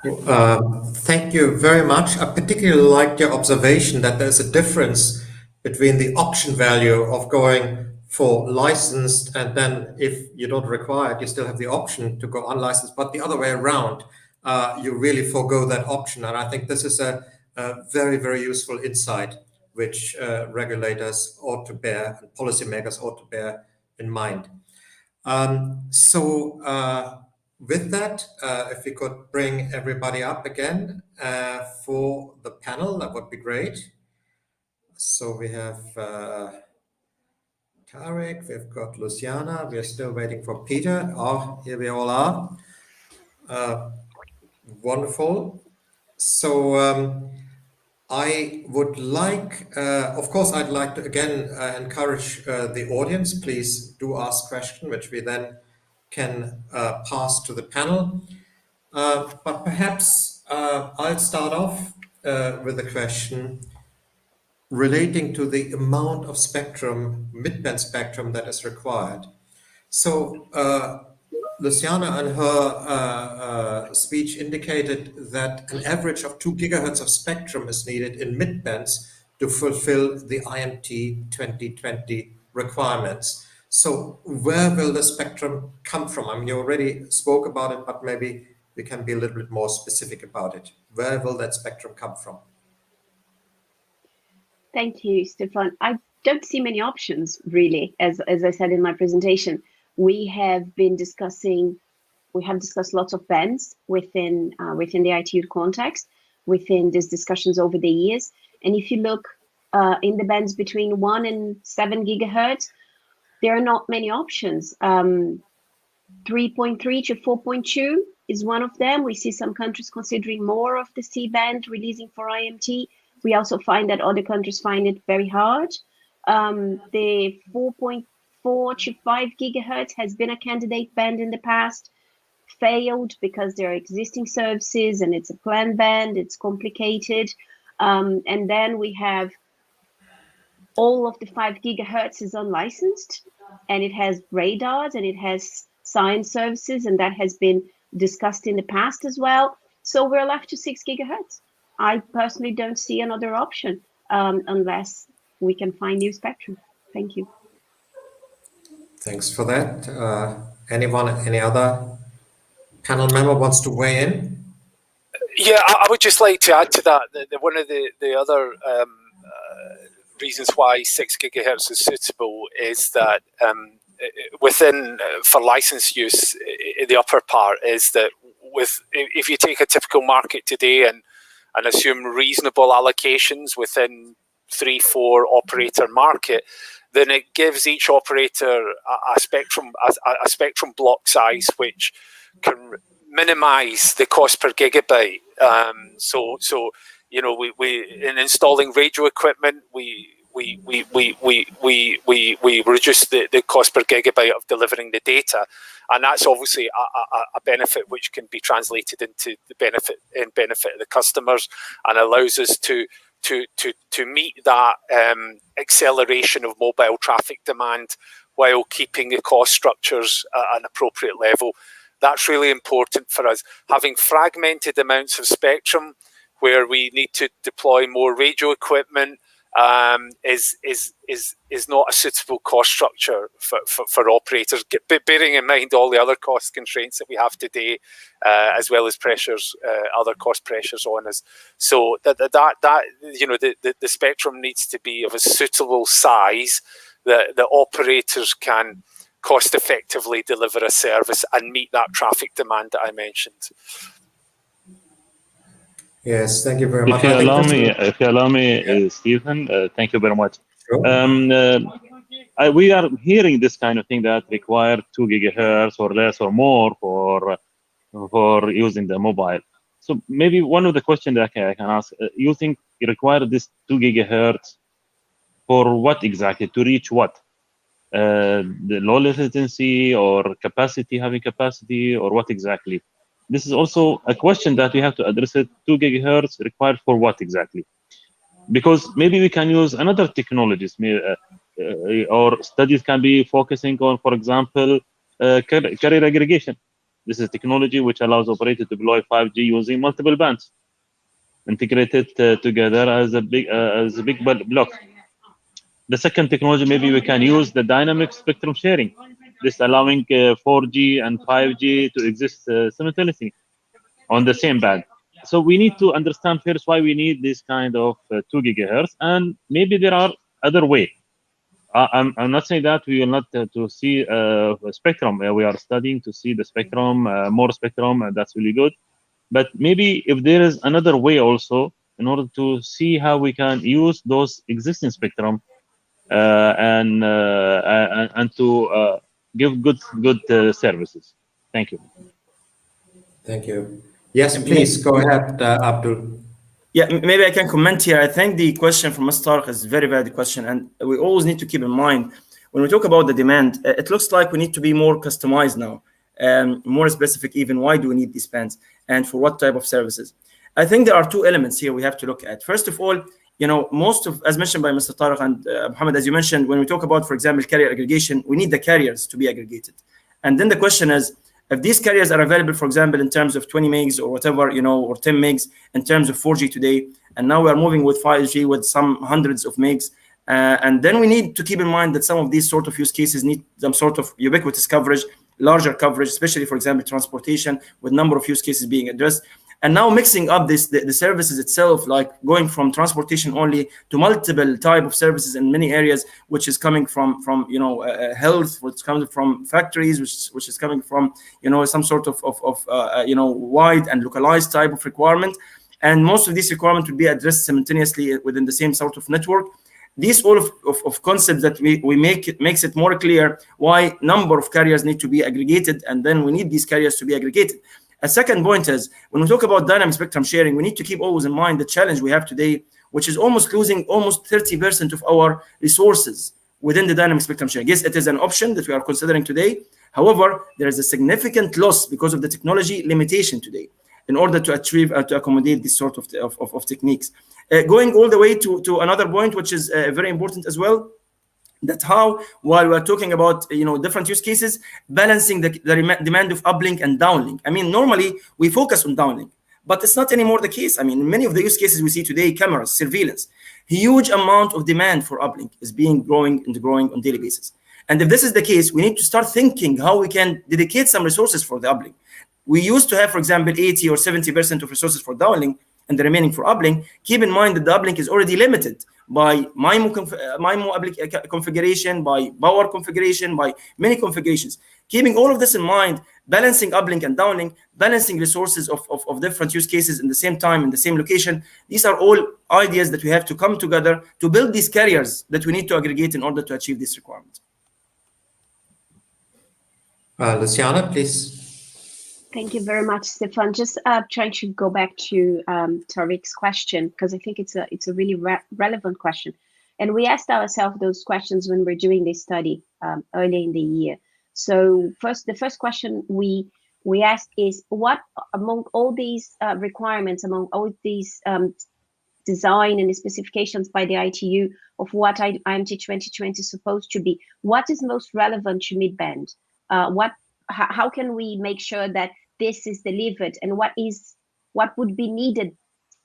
Thank you very much. I particularly liked your observation that there's a difference between the option value of going for licensed, and then if you don't require it, you still have the option to go unlicensed, but the other way around, you really forego that option. And I think this is a very, very useful insight, which regulators ought to bear and policymakers ought to bear in mind. With that, if we could bring everybody up again for the panel, that would be great. So we have Tarek, we've got Luciana, we are still waiting for Peter. Oh, here we all are. Wonderful. So I would like, of course, I'd like to again encourage the audience. Please do ask questions, which we then can pass to the panel. But perhaps I'll start off with a question relating to the amount of spectrum, mid-band spectrum that is required. So Luciana in her speech indicated that an average of 2 gigahertz of spectrum is needed in mid-bands to fulfill the IMT 2020 requirements. So where will the spectrum come from? I mean, you already spoke about it, but maybe we can be a little bit more specific about it. Where will that spectrum come from? Thank you, Stefan. I don't see many options, really, as I said in my presentation. We have discussed lots of bands within the ITU context, within these discussions over the years. And if you look in the bands between 1 and 7 gigahertz, there are not many options. 3.3 to 4.2 is one of them. We see some countries considering more of the C band releasing for IMT. We also find that other countries find it very hard. The 4.4 to 5 gigahertz has been a candidate band in the past, failed because there are existing services and it's a planned band, it's complicated. And then we have all of the 5 gigahertz is unlicensed, and it has radars and it has science services, and that has been discussed in the past as well. So we're left to 6 gigahertz. I personally don't see another option unless we can find new spectrum. Thank you. Thanks for that. Any other panel member wants to weigh in? Yeah, I would just like to add to that one of the other reasons why 6 gigahertz is suitable is that within for license use, the upper part is that if you take a typical market today and assume reasonable allocations within 3-4 operator market, then it gives each operator a spectrum block size which can minimize the cost per gigabyte. So you know, we in installing radio equipment, we reduce the cost per gigabyte of delivering the data, and that's obviously a benefit which can be translated into the benefit of the customers, and allows us to meet that acceleration of mobile traffic demand while keeping the cost structures at an appropriate level. That's really important for us. Having fragmented amounts of spectrum where we need to deploy more radio equipment is not a suitable cost structure for operators, bearing in mind all the other cost constraints that we have today, as well as pressures, other cost pressures on us. So that you know, the spectrum needs to be of a suitable size that the operators can cost effectively deliver a service and meet that traffic demand that I mentioned. Yes, thank you very much. If you allow me, Stephen, thank you very much. Sure. We are hearing this kind of thing that require 2 gigahertz or less or more for using the mobile. So maybe one of the questions that I can ask, you think you require this 2 gigahertz for what exactly? To reach what? The low latency or capacity, having capacity, or what exactly? This is also a question that we have to address. It 2 gigahertz required for what exactly? Because maybe we can use another technologies, or studies can be focusing on, for example, carrier aggregation. This is technology which allows operator to deploy 5G using multiple bands, integrated together as a big block. The second technology, maybe we can use the dynamic spectrum sharing, this allowing 4G and 5G to exist simultaneously on the same band. So we need to understand first why we need this kind of 2 gigahertz, and maybe there are other ways. I'm not saying that we will not to see spectrum. We are studying to see the spectrum, more spectrum, and that's really good. But maybe if there is another way also, in order to see how we can use those existing spectrum and to give good services. Thank you. Thank you. Yes, please go ahead, Abdul. Yeah, maybe I can comment here. I think the question from Mr. Tarek is a very valid question, and we always need to keep in mind when we talk about the demand, it looks like we need to be more customized now, more specific even. Why do we need these bands and for what type of services? I think there are two elements here we have to look at. First of all, most of, as mentioned by Mr. Tarek and Mohammed, as you mentioned, when we talk about, for example, carrier aggregation, we need the carriers to be aggregated. And then the question is, if these carriers are available, for example, in terms of 20 megs or whatever, or 10 megs in terms of 4G today, and now we are moving with 5G with some hundreds of megs, and then we need to keep in mind that some of these sort of use cases need some sort of ubiquitous coverage, larger coverage, especially, for example, transportation, with number of use cases being addressed. And now mixing up the services itself, like going from transportation only to multiple type of services in many areas, which is coming from health, which is coming from factories, which is coming from some sort of wide and localized type of requirement, and most of these requirements will be addressed simultaneously within the same sort of network. These all of concepts that we makes it more clear why number of carriers need to be aggregated, and then we need these carriers to be aggregated. A second point is, when we talk about dynamic spectrum sharing, we need to keep always in mind the challenge we have today, which is almost losing almost 30% of our resources within the dynamic spectrum sharing. Yes, it is an option that we are considering today. However, there is a significant loss because of the technology limitation today in order to achieve to accommodate this sort of techniques. Going all the way to another point, which is very important as well, that how, while we're talking about different use cases, balancing the demand of uplink and downlink. I mean, normally we focus on downlink, but it's not anymore the case. I mean, many of the use cases we see today, cameras, surveillance, huge amount of demand for uplink is growing on daily basis. And if this is the case, we need to start thinking how we can dedicate some resources for the uplink. We used to have, for example, 80 or 70% of resources for downlink and the remaining for uplink. Keep in mind that the uplink is already limited by MIMO configuration, by power configuration, by many configurations. Keeping all of this in mind, balancing uplink and downlink, balancing resources of different use cases in the same time, in the same location. These are all ideas that we have to come together to build these carriers that we need to aggregate in order to achieve this requirement. Luciana, please. Thank you very much, Stefan. Just trying to go back to Tarek's question, because I think it's a really relevant question. And we asked ourselves those questions when we're doing this study early in the year. So the first question we asked is, what among all these requirements, among all these design and the specifications by the ITU of what IMT 2020 is supposed to be, what is most relevant to mid-band? How can we make sure that this is delivered, and what would be needed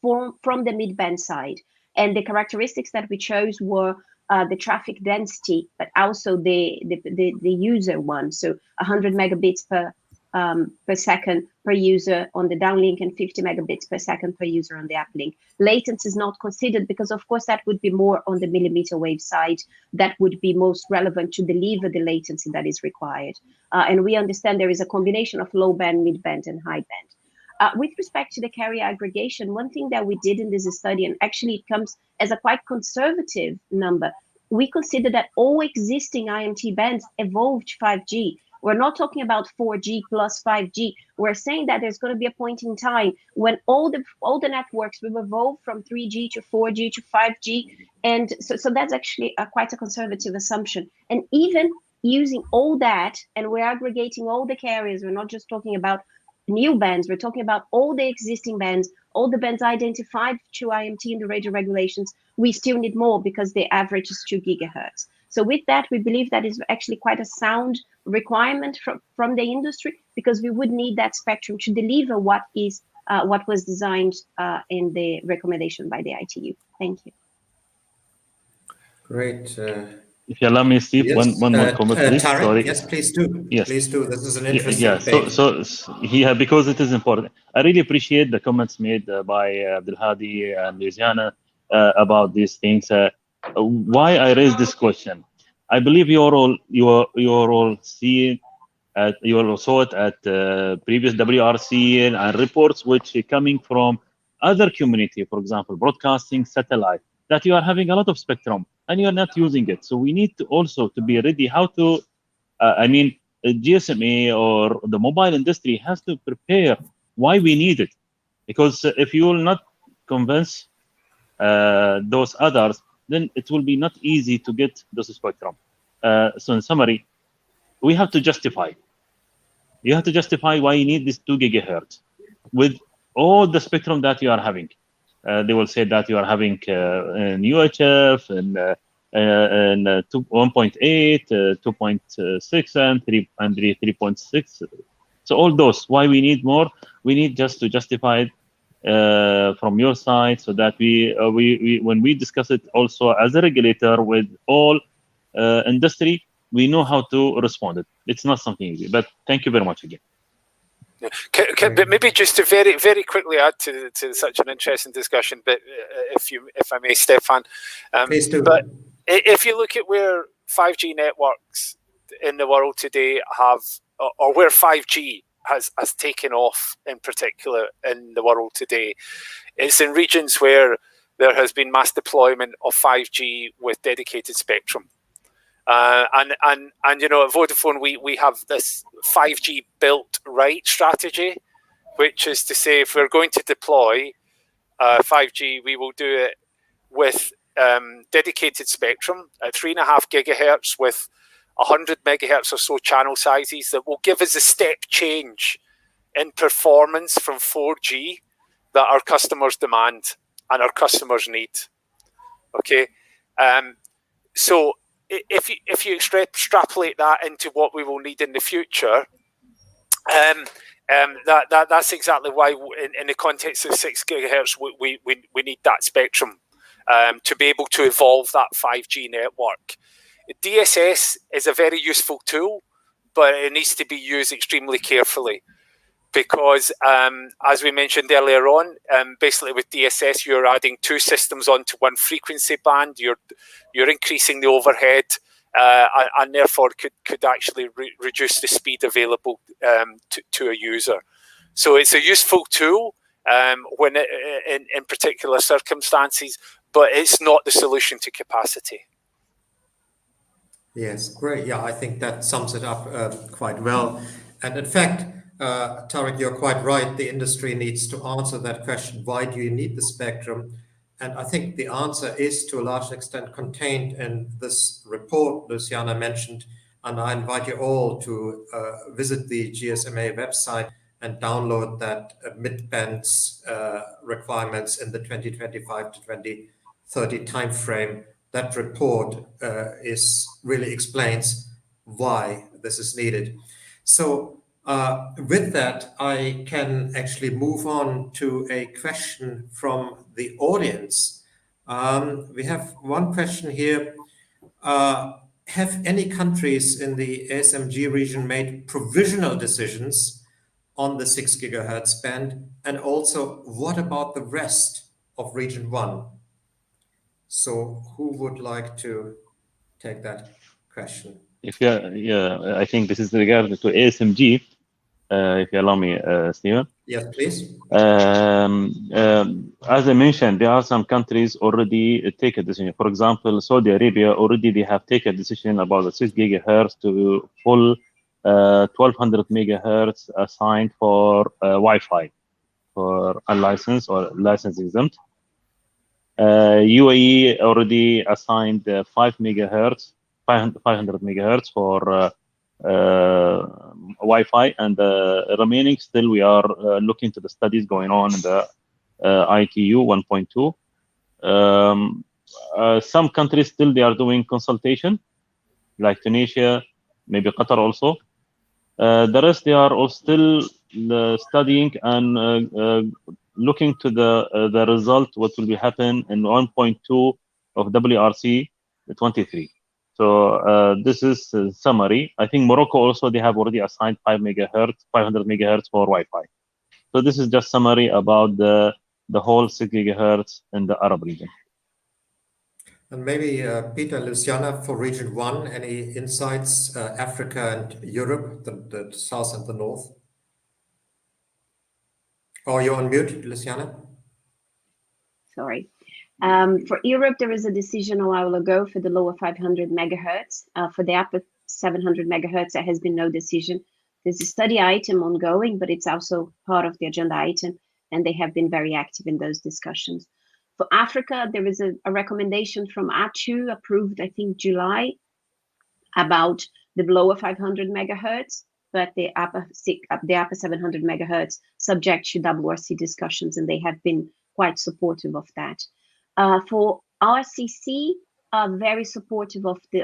from the mid-band side? And the characteristics that we chose were the traffic density, but also the user one. So 100 megabits per second per user on the downlink and 50 megabits per second per user on the uplink. Latency is not considered because, of course, that would be more on the millimeter wave side. That would be most relevant to deliver the latency that is required. And we understand there is a combination of low band, mid band, and high band. With respect to the carrier aggregation, one thing that we did in this study, and actually it comes as a quite conservative number, we consider that all existing IMT bands evolved 5G. We're not talking about 4G plus 5G. We're saying that there's going to be a point in time when all the networks will evolve from 3G to 4G to 5G. And so that's actually quite a conservative assumption. And even using all that, and we're aggregating all the carriers, we're not just talking about new bands, we're talking about all the existing bands, all the bands identified to IMT in the radio regulations, we still need more because the average is 2 gigahertz. So with that, we believe that is actually quite a sound requirement from the industry, because we would need that spectrum to deliver what was designed in the recommendation by the ITU. Thank you. Great. If you allow me, Steve, Yes, one more comment, please. Tarek, Sorry. yes, please do. Yes. Please do. This is an interesting debate. So because it is important. I really appreciate the comments made by Abdulhadi and Louisiana about these things. Why I raised this question? I believe you all see it. You all saw it at previous WRC and reports which are coming from other community, for example, broadcasting, satellite, that you are having a lot of spectrum and you are not using it. So we need to also to be ready how to, GSMA or the mobile industry has to prepare why we need it. Because if you will not convince those others, then it will be not easy to get those spectrum. So in summary, we have to justify. You have to justify why you need this 2 gigahertz with all the spectrum that you are having. They will say that you are having in UHF and 1.8, 2.6, and 3.6. So all those, why we need more? We need just to justify it from your side, so that we when we discuss it also as a regulator with all industry, we know how to respond it. It's not something easy, but thank you very much again. But maybe just to very quickly add to such an interesting discussion, but if I may, Stefan, Please do. But if you look at where 5G networks in the world today have, or where 5G has taken off in particular in the world today, it's in regions where there has been mass deployment of 5G with dedicated spectrum. And you know, at Vodafone, we have this 5G built right strategy, which is to say, if we're going to deploy 5G, we will do it with dedicated spectrum at 3.5 gigahertz with 100 megahertz or so channel sizes that will give us a step change in performance from 4G that our customers demand and our customers need. Okay, so if you extrapolate that into what we will need in the future, that's exactly why in the context of 6 gigahertz we need that spectrum to be able to evolve that 5G network. DSS is a very useful tool, but it needs to be used extremely carefully, because as we mentioned earlier on, basically with DSS you're adding 2 systems onto 1 frequency band. You're increasing the overhead, and therefore could actually reduce the speed available to a user. So it's a useful tool when in particular circumstances, but it's not the solution to capacity. Yes, great. Yeah, I think that sums it up quite well. And in fact, Tarek, you're quite right. The industry needs to answer that question. Why do you need the spectrum? And I think the answer is to a large extent contained in this report Luciana mentioned. And I invite you all to visit the GSMA website and download that mid-bands requirements in the 2025 to 2030 timeframe. That report really explains why this is needed. So with that, I can actually move on to a question from the audience. We have one question here. Have any countries in the ASMG region made provisional decisions on the 6 gigahertz band? And also, what about the rest of region 1? So who would like to take that question? I think this is regarding to ASMG. If you allow me, Stephen. Yes, please. As I mentioned, there are some countries already take a decision. For example, Saudi Arabia already they have taken a decision about the 6 gigahertz to full 1200 megahertz assigned for Wi-Fi for unlicensed or license exempt. UAE already assigned 500 megahertz for Wi-Fi, and the remaining still we are looking to the studies going on in the ITU 1.2. Some countries still they are doing consultation, like Tunisia, maybe Qatar also. The rest, they are all still studying and looking to the result, what will be happen in 1.2 of WRC 23. So this is a summary. I think Morocco also, they have already assigned 500 megahertz for Wi-Fi. So this is just summary about the whole 6 gigahertz in the Arab region. And maybe Peter, Luciana, for region 1, any insights, Africa and Europe, the south and the north? Oh, you're on mute, Luciana. Sorry. For Europe, there is a decision a while ago for the lower 500 megahertz. For the upper 700 megahertz, there has been no decision. There's a study item ongoing, but it's also part of the agenda item, and they have been very active in those discussions. For Africa, there is a recommendation from ACHU approved, I think, July, about the lower 500 megahertz, but the upper 700 megahertz subject to WRC discussions, and they have been quite supportive of that. For RCC, very supportive of the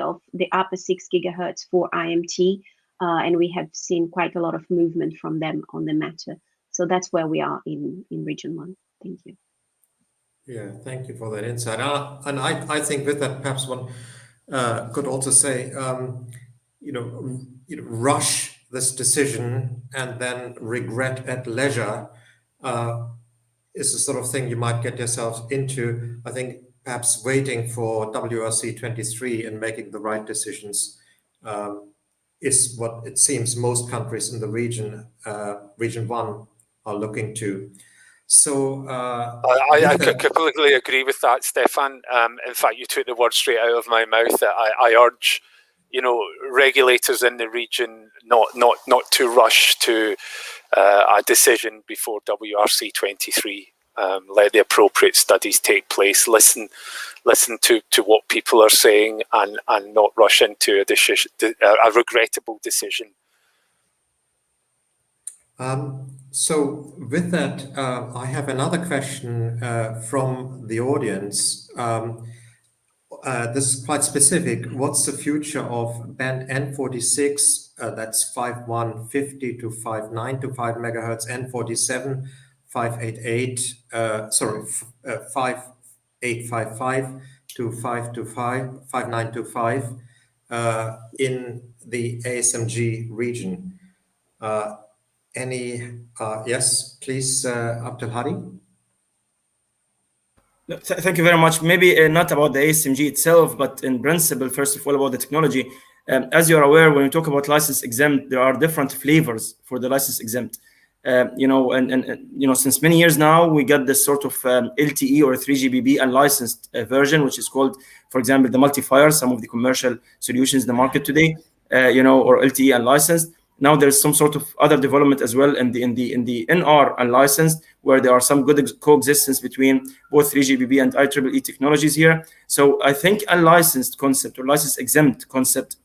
upper 6 gigahertz for IMT, and we have seen quite a lot of movement from them on the matter. So that's where we are in region 1. Thank you. Yeah, thank you for that insight. And I think with that, perhaps one could also say, rush this decision and then regret at leisure is the sort of thing you might get yourself into. I think perhaps waiting for WRC 23 and making the right decisions is what it seems most countries in the region, region 1, are looking to. So I completely agree with that, Stefan. In fact, you took the words straight out of my mouth. I urge, regulators in the region not to rush to a decision before WRC 23. Let the appropriate studies take place. Listen to what people are saying, and not rush into a regrettable decision. So with that, I have another question from the audience. This is quite specific. What's the future of band N46? That's 5150 to 5925 megahertz, N47, 588, 5855 to 5925 in the ASMG region. Yes, please, Abdelhadi. Thank you very much. Maybe not about the ASMG itself, but in principle, first of all, about the technology. As you're aware, when we talk about license exempt, there are different flavors for the license exempt. Since many years now, we got this sort of LTE or 3GPP unlicensed version, which is called, for example, the multifier, some of the commercial solutions in the market today, or LTE unlicensed. Now there's some sort of other development as well in the NR unlicensed, where there are some good coexistence between both 3GPP and IEEE technologies here. So I think unlicensed concept or license exempt concept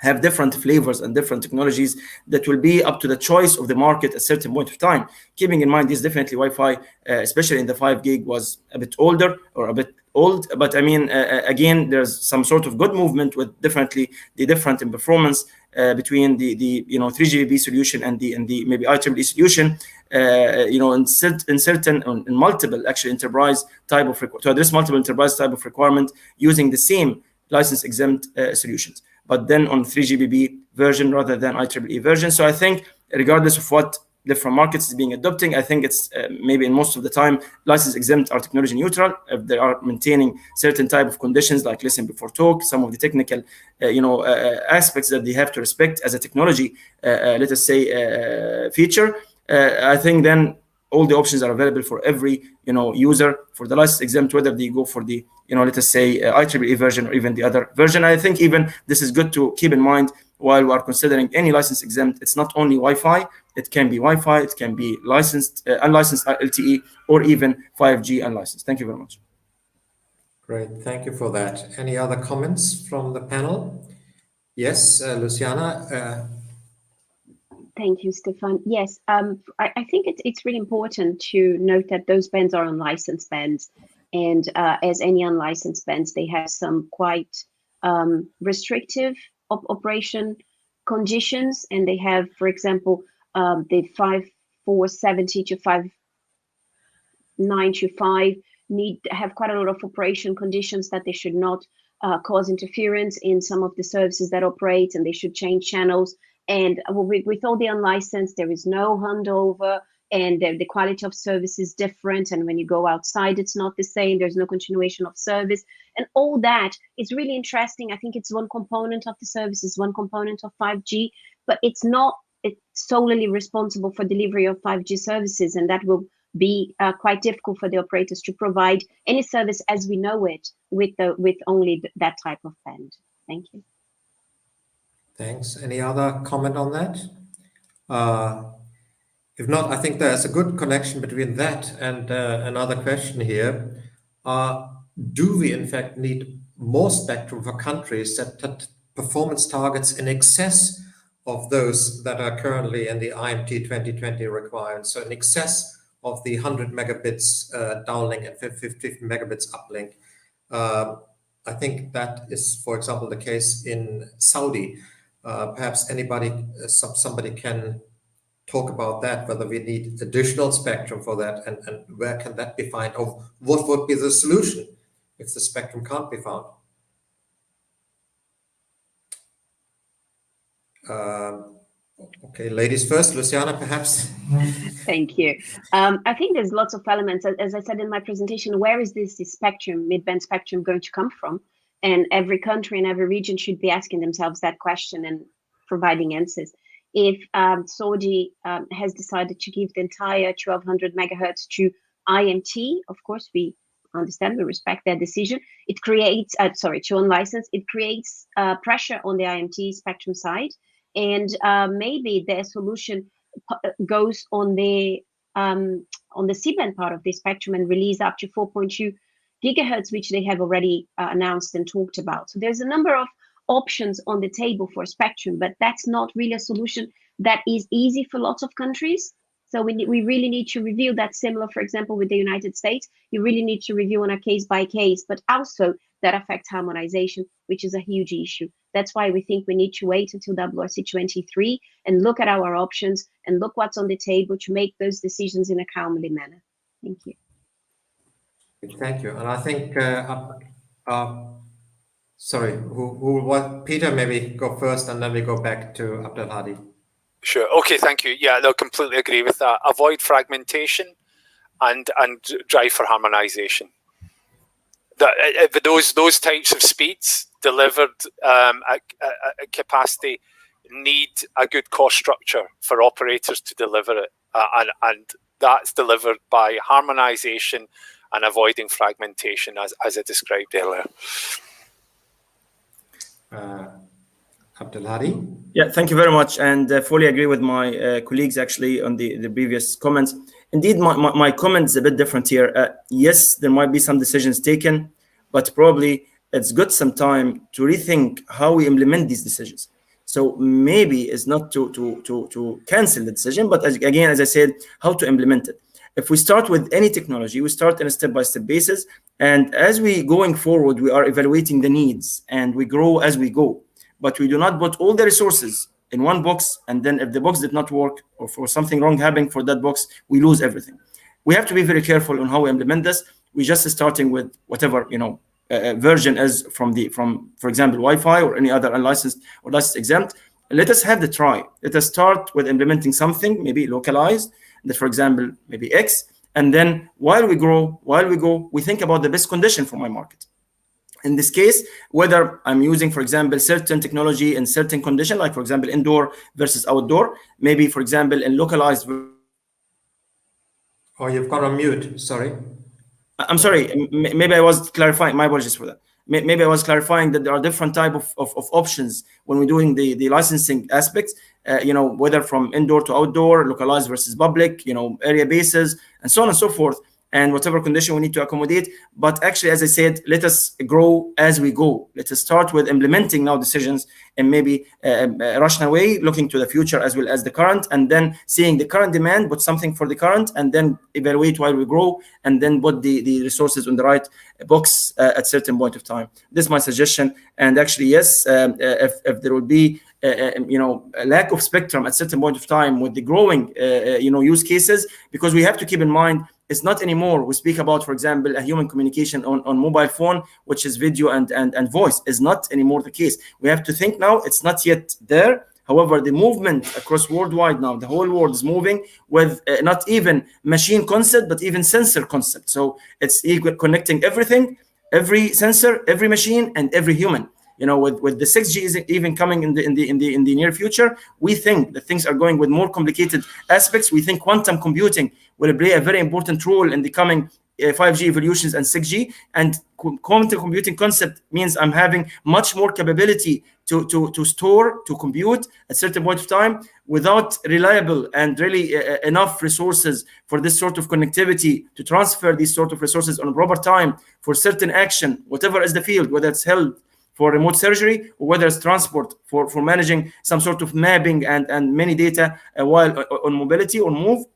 have different flavors and different technologies that will be up to the choice of the market at a certain point of time. Keeping in mind, this definitely Wi-Fi, especially in the 5 gig, was a bit older or a bit old. But I mean, again, there's some sort of good movement with different in performance between the 3GPP solution and the maybe IEEE solution. In multiple actually enterprise type of to address multiple enterprise type of requirement using the same license exempt solutions, but then on 3GPP version rather than IEEE version. So I think regardless of what different markets is being adopting, I think it's maybe in most of the time license exempt are technology neutral if they are maintaining certain type of conditions like listen before talk, some of the technical aspects that they have to respect as a technology let us say feature. I think then all the options are available for every user for the license exempt, whether they go for the let us say IEEE version or even the other version. I think even this is good to keep in mind while we are considering any license exempt. It's not only Wi-Fi, it can be Wi-Fi, it can be licensed, unlicensed LTE, or even 5G unlicensed. Thank you very much. Great, thank you for that. Any other comments from the panel? Yes, Luciana. Thank you, Stefan. Yes, I think it's really important to note that those bands are unlicensed bands. And as any unlicensed bands, they have some quite restrictive operation conditions, and they have, for example, the 5470 to 5925 have quite a lot of operation conditions that they should not cause interference in some of the services that operate, and they should change channels. And with all the unlicensed, there is no handover, and the quality of service is different. And when you go outside, it's not the same. There's no continuation of service, and all that is really interesting. I think it's one component of the service, is one component of 5G, but it's not solely responsible for delivery of 5G services, and that will be quite difficult for the operators to provide any service as we know it with only that type of band. Thank you. Thanks. Any other comment on that? If not, I think there's a good connection between that and another question here. Do we in fact need more spectrum for countries that performance targets in excess of those that are currently in the IMT 2020 requirements? So in excess of the 100 megabits downlink and 50 megabits uplink. I think that is, for example, the case in Saudi. Perhaps somebody can talk about that, whether we need additional spectrum for that, and where can that be found, or what would be the solution if the spectrum can't be found. Okay, ladies first. Luciana, perhaps. Thank you. I think there's lots of elements. As I said in my presentation, where is this spectrum, mid-band spectrum, going to come from? And every country and every region should be asking themselves that question and providing answers. If Saudi has decided to give the entire 1200 megahertz to IMT, of course, we understand, we respect their decision. It creates, to unlicense, it creates pressure on the IMT spectrum side. And maybe their solution goes on the C-band part of the spectrum and release up to 4.2 gigahertz, which they have already announced and talked about. So there's a number of options on the table for spectrum, but that's not really a solution that is easy for lots of countries. So we really need to review that. Similar, for example, with the United States, you really need to review on a case by case, but also that affects harmonization, which is a huge issue. That's why we think we need to wait until WRC 23 and look at our options and look what's on the table to make those decisions in a calmly manner. Thank you. Thank you. And I think, sorry, Peter, maybe go first, and then we go back to Abdelhadi. Sure. Okay, thank you. Yeah, they'll completely agree with that. Avoid fragmentation and drive for harmonization. Those types of speeds delivered at capacity need a good cost structure for operators to deliver it, and that's delivered by harmonization and avoiding fragmentation, as I described earlier. Abdelhadi? Yeah, thank you very much, and fully agree with my colleagues actually on the previous comments. Indeed, my comment is a bit different here. Yes, there might be some decisions taken, but probably it's good some time to rethink how we implement these decisions. So maybe it's not to cancel the decision, but again, as I said, how to implement it. If we start with any technology, we start in a step-by-step basis, and as we going forward, we are evaluating the needs and we grow as we go. But we do not put all the resources in one box, and then if the box did not work or for something wrong happening for that box, we lose everything. We have to be very careful on how we implement this. We're just starting with whatever version is from for example Wi-Fi or any other unlicensed or licensed exempt. Let us have the try. Let us start with implementing something maybe localized, that for example maybe X, and then while we go, we think about the best condition for my market. In this case, whether I'm using, for example, certain technology in certain condition, like for example indoor versus outdoor, maybe for example in localized. Oh, you've got on mute. Sorry. I'm sorry. Maybe I was clarifying. My apologies for that. Maybe I was clarifying that there are different type of options when we're doing the licensing aspects. Whether from indoor to outdoor, localized versus public, area bases, and so on and so forth, and whatever condition we need to accommodate. But actually, as I said, let us grow as we go. Let us start with implementing now decisions and maybe a rational way, looking to the future as well as the current, and then seeing the current demand, put something for the current, and then evaluate while we grow, and then put the resources on the right box at certain point of time. This is my suggestion. And actually, yes, if there will be a lack of spectrum at certain point of time with the growing use cases, because we have to keep in mind it's not anymore. We speak about, for example, a human communication on mobile phone, which is video and voice, is not anymore the case. We have to think now it's not yet there. However, the movement across worldwide now, the whole world is moving with not even machine concept, but even sensor concept. So it's connecting everything, every sensor, every machine, and every human. With the 6G is even coming in the near future, we think that things are going with more complicated aspects. We think quantum computing will play a very important role in the coming 5G evolutions and 6G. And quantum computing concept means I'm having much more capability to store, to compute at certain point of time without reliable and really enough resources for this sort of connectivity to transfer these sort of resources on a proper time for certain action, whatever is the field, whether it's health, for remote surgery, or whether it's transport for managing some sort of mapping and many data while on mobility or move.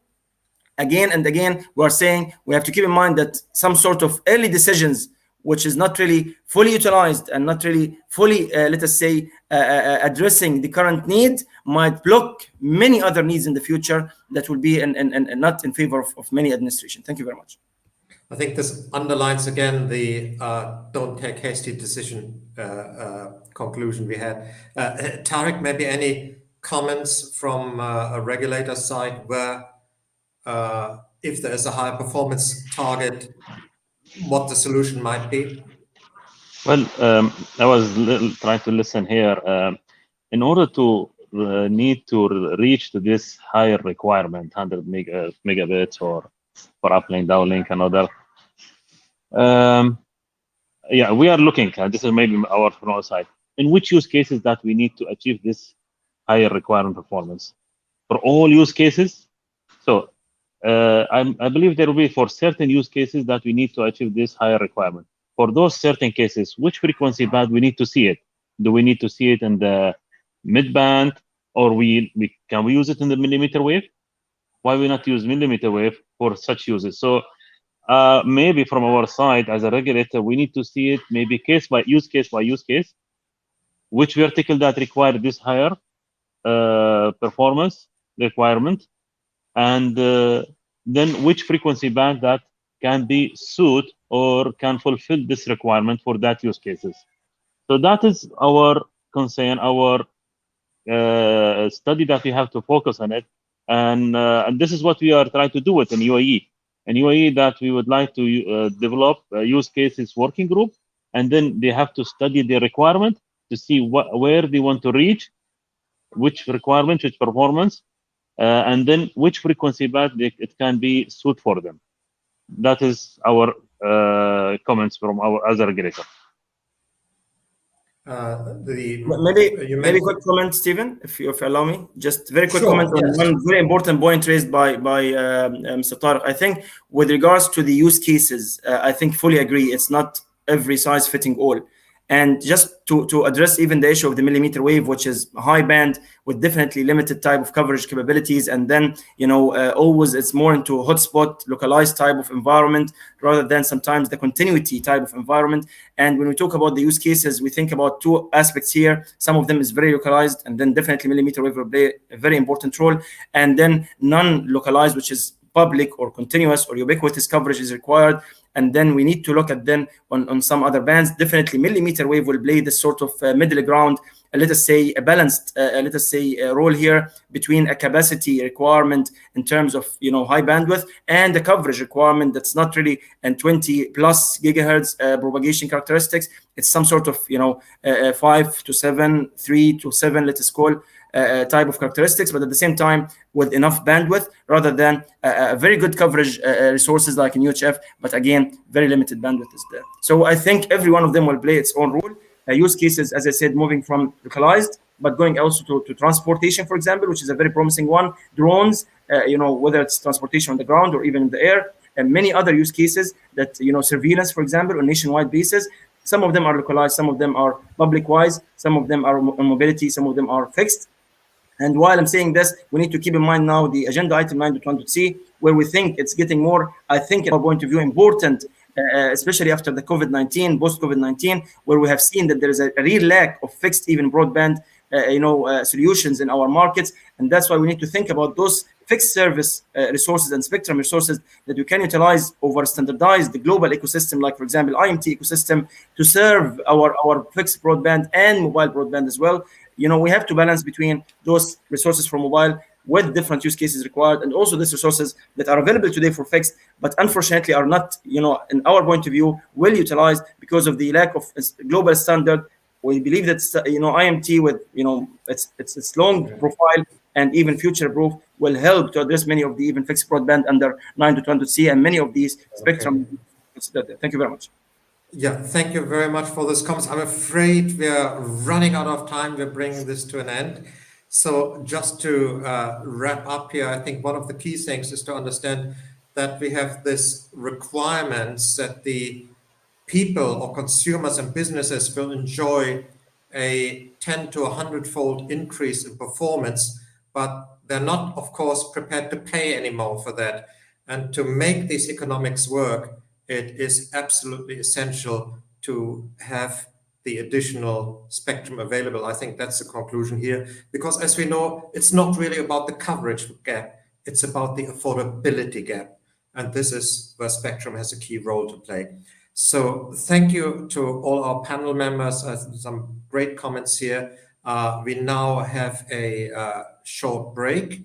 Again and again, we are saying we have to keep in mind that some sort of early decisions, which is not really fully utilized and not really fully, let us say, addressing the current need, might block many other needs in the future that will be not in favor of many administration. Thank you very much. I think this underlines again the don't take hasty decision conclusion we had. Tarek, maybe any comments from a regulator side where if there is a high performance target, what the solution might be? Well, I was trying to listen here. In order to need to reach to this higher requirement, 100 megabits or for uplink, downlink, and other. Yeah, we are looking, this is maybe from our side, in which use cases that we need to achieve this higher requirement performance. For all use cases, so I believe there will be for certain use cases that we need to achieve this higher requirement. For those certain cases, which frequency band we need to see it? Do we need to see it in the mid-band, or can we use it in the millimeter wave? Why we not use millimeter wave for such uses? So maybe from our side as a regulator, we need to see it maybe case by use case, which vertical that require this higher performance requirement, and then which frequency band that can be suit or can fulfill this requirement for that use cases. So that is our concern, our study that we have to focus on it, and this is what we are trying to do with in UAE. In UAE, that we would like to develop a use cases working group, and then they have to study the requirement to see where they want to reach, which requirement, which performance, and then which frequency band it can be suit for them. That is our comments from our as a regulator. Maybe quick comment, Stephen, if you allow me. Just very quick comment on one very important point raised by Mr. Tarek. I think with regards to the use cases, I think fully agree. It's not every size fitting all. And just to address even the issue of the millimeter wave, which is high band with definitely limited type of coverage capabilities, and then always it's more into hotspot localized type of environment rather than sometimes the continuity type of environment. And when we talk about the use cases, we think about two aspects here. Some of them is very localized, and then definitely millimeter wave will play a very important role, and then non-localized, which is public or continuous or ubiquitous coverage is required. And then we need to look at then on some other bands. Definitely millimeter wave will play this sort of middle ground, let us say a balanced, role here between a capacity requirement in terms of high bandwidth and the coverage requirement that's not really in 20 plus gigahertz propagation characteristics. It's some sort of 5 to 7, 3 to 7, let us call type of characteristics, but at the same time with enough bandwidth rather than very good coverage resources like in UHF, but again very limited bandwidth is there. So I think every one of them will play its own role. Use cases, as I said, moving from localized but going also to transportation, for example, which is a very promising one. Drones, whether it's transportation on the ground or even in the air, and many other use cases that surveillance, for example, on nationwide basis. Some of them are localized, some of them are public-wise, some of them are on mobility, some of them are fixed. And while I'm saying this, we need to keep in mind now the agenda item 9.1.c, where we think it's getting more, I think, in our point of view, important, especially after the COVID-19, post-COVID-19, where we have seen that there is a real lack of fixed, even broadband solutions in our markets. And that's why we need to think about those fixed service resources and spectrum resources that we can utilize over standardized the global ecosystem, like for example IMT ecosystem, to serve our fixed broadband and mobile broadband as well. We have to balance between those resources for mobile with different use cases required, and also these resources that are available today for fixed, but unfortunately are not, in our point of view, well utilized because of the lack of global standard. We believe that IMT with its long profile and even future proof will help to address many of the even fixed broadband under 9.1.c and many of these spectrum. Okay. Thank you very much. Yeah, thank you very much for this comments. I'm afraid we are running out of time. We're bringing this to an end. So just to wrap up here, I think one of the key things is to understand that we have this requirements that the people or consumers and businesses will enjoy a 10 to 100-fold increase in performance, but they're not, of course, prepared to pay anymore for that. And to make these economics work, it is absolutely essential to have the additional spectrum available. I think that's the conclusion here, because as we know, it's not really about the coverage gap, it's about the affordability gap. And this is where spectrum has a key role to play. So thank you to all our panel members. Some great comments here. We now have a short break,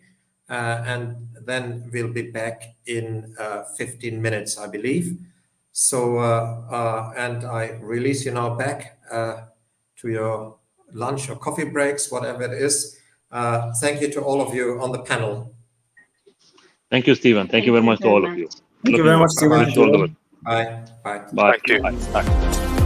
and then we'll be back in 15 minutes, I believe. So, and I release you now back to your lunch or coffee breaks, whatever it is. Thank you to all of you on the panel. Thank you, Stephen. Thank you very much to all of you. Thank you very much, Stephen. Bye. Bye. Bye. Thank you. Bye.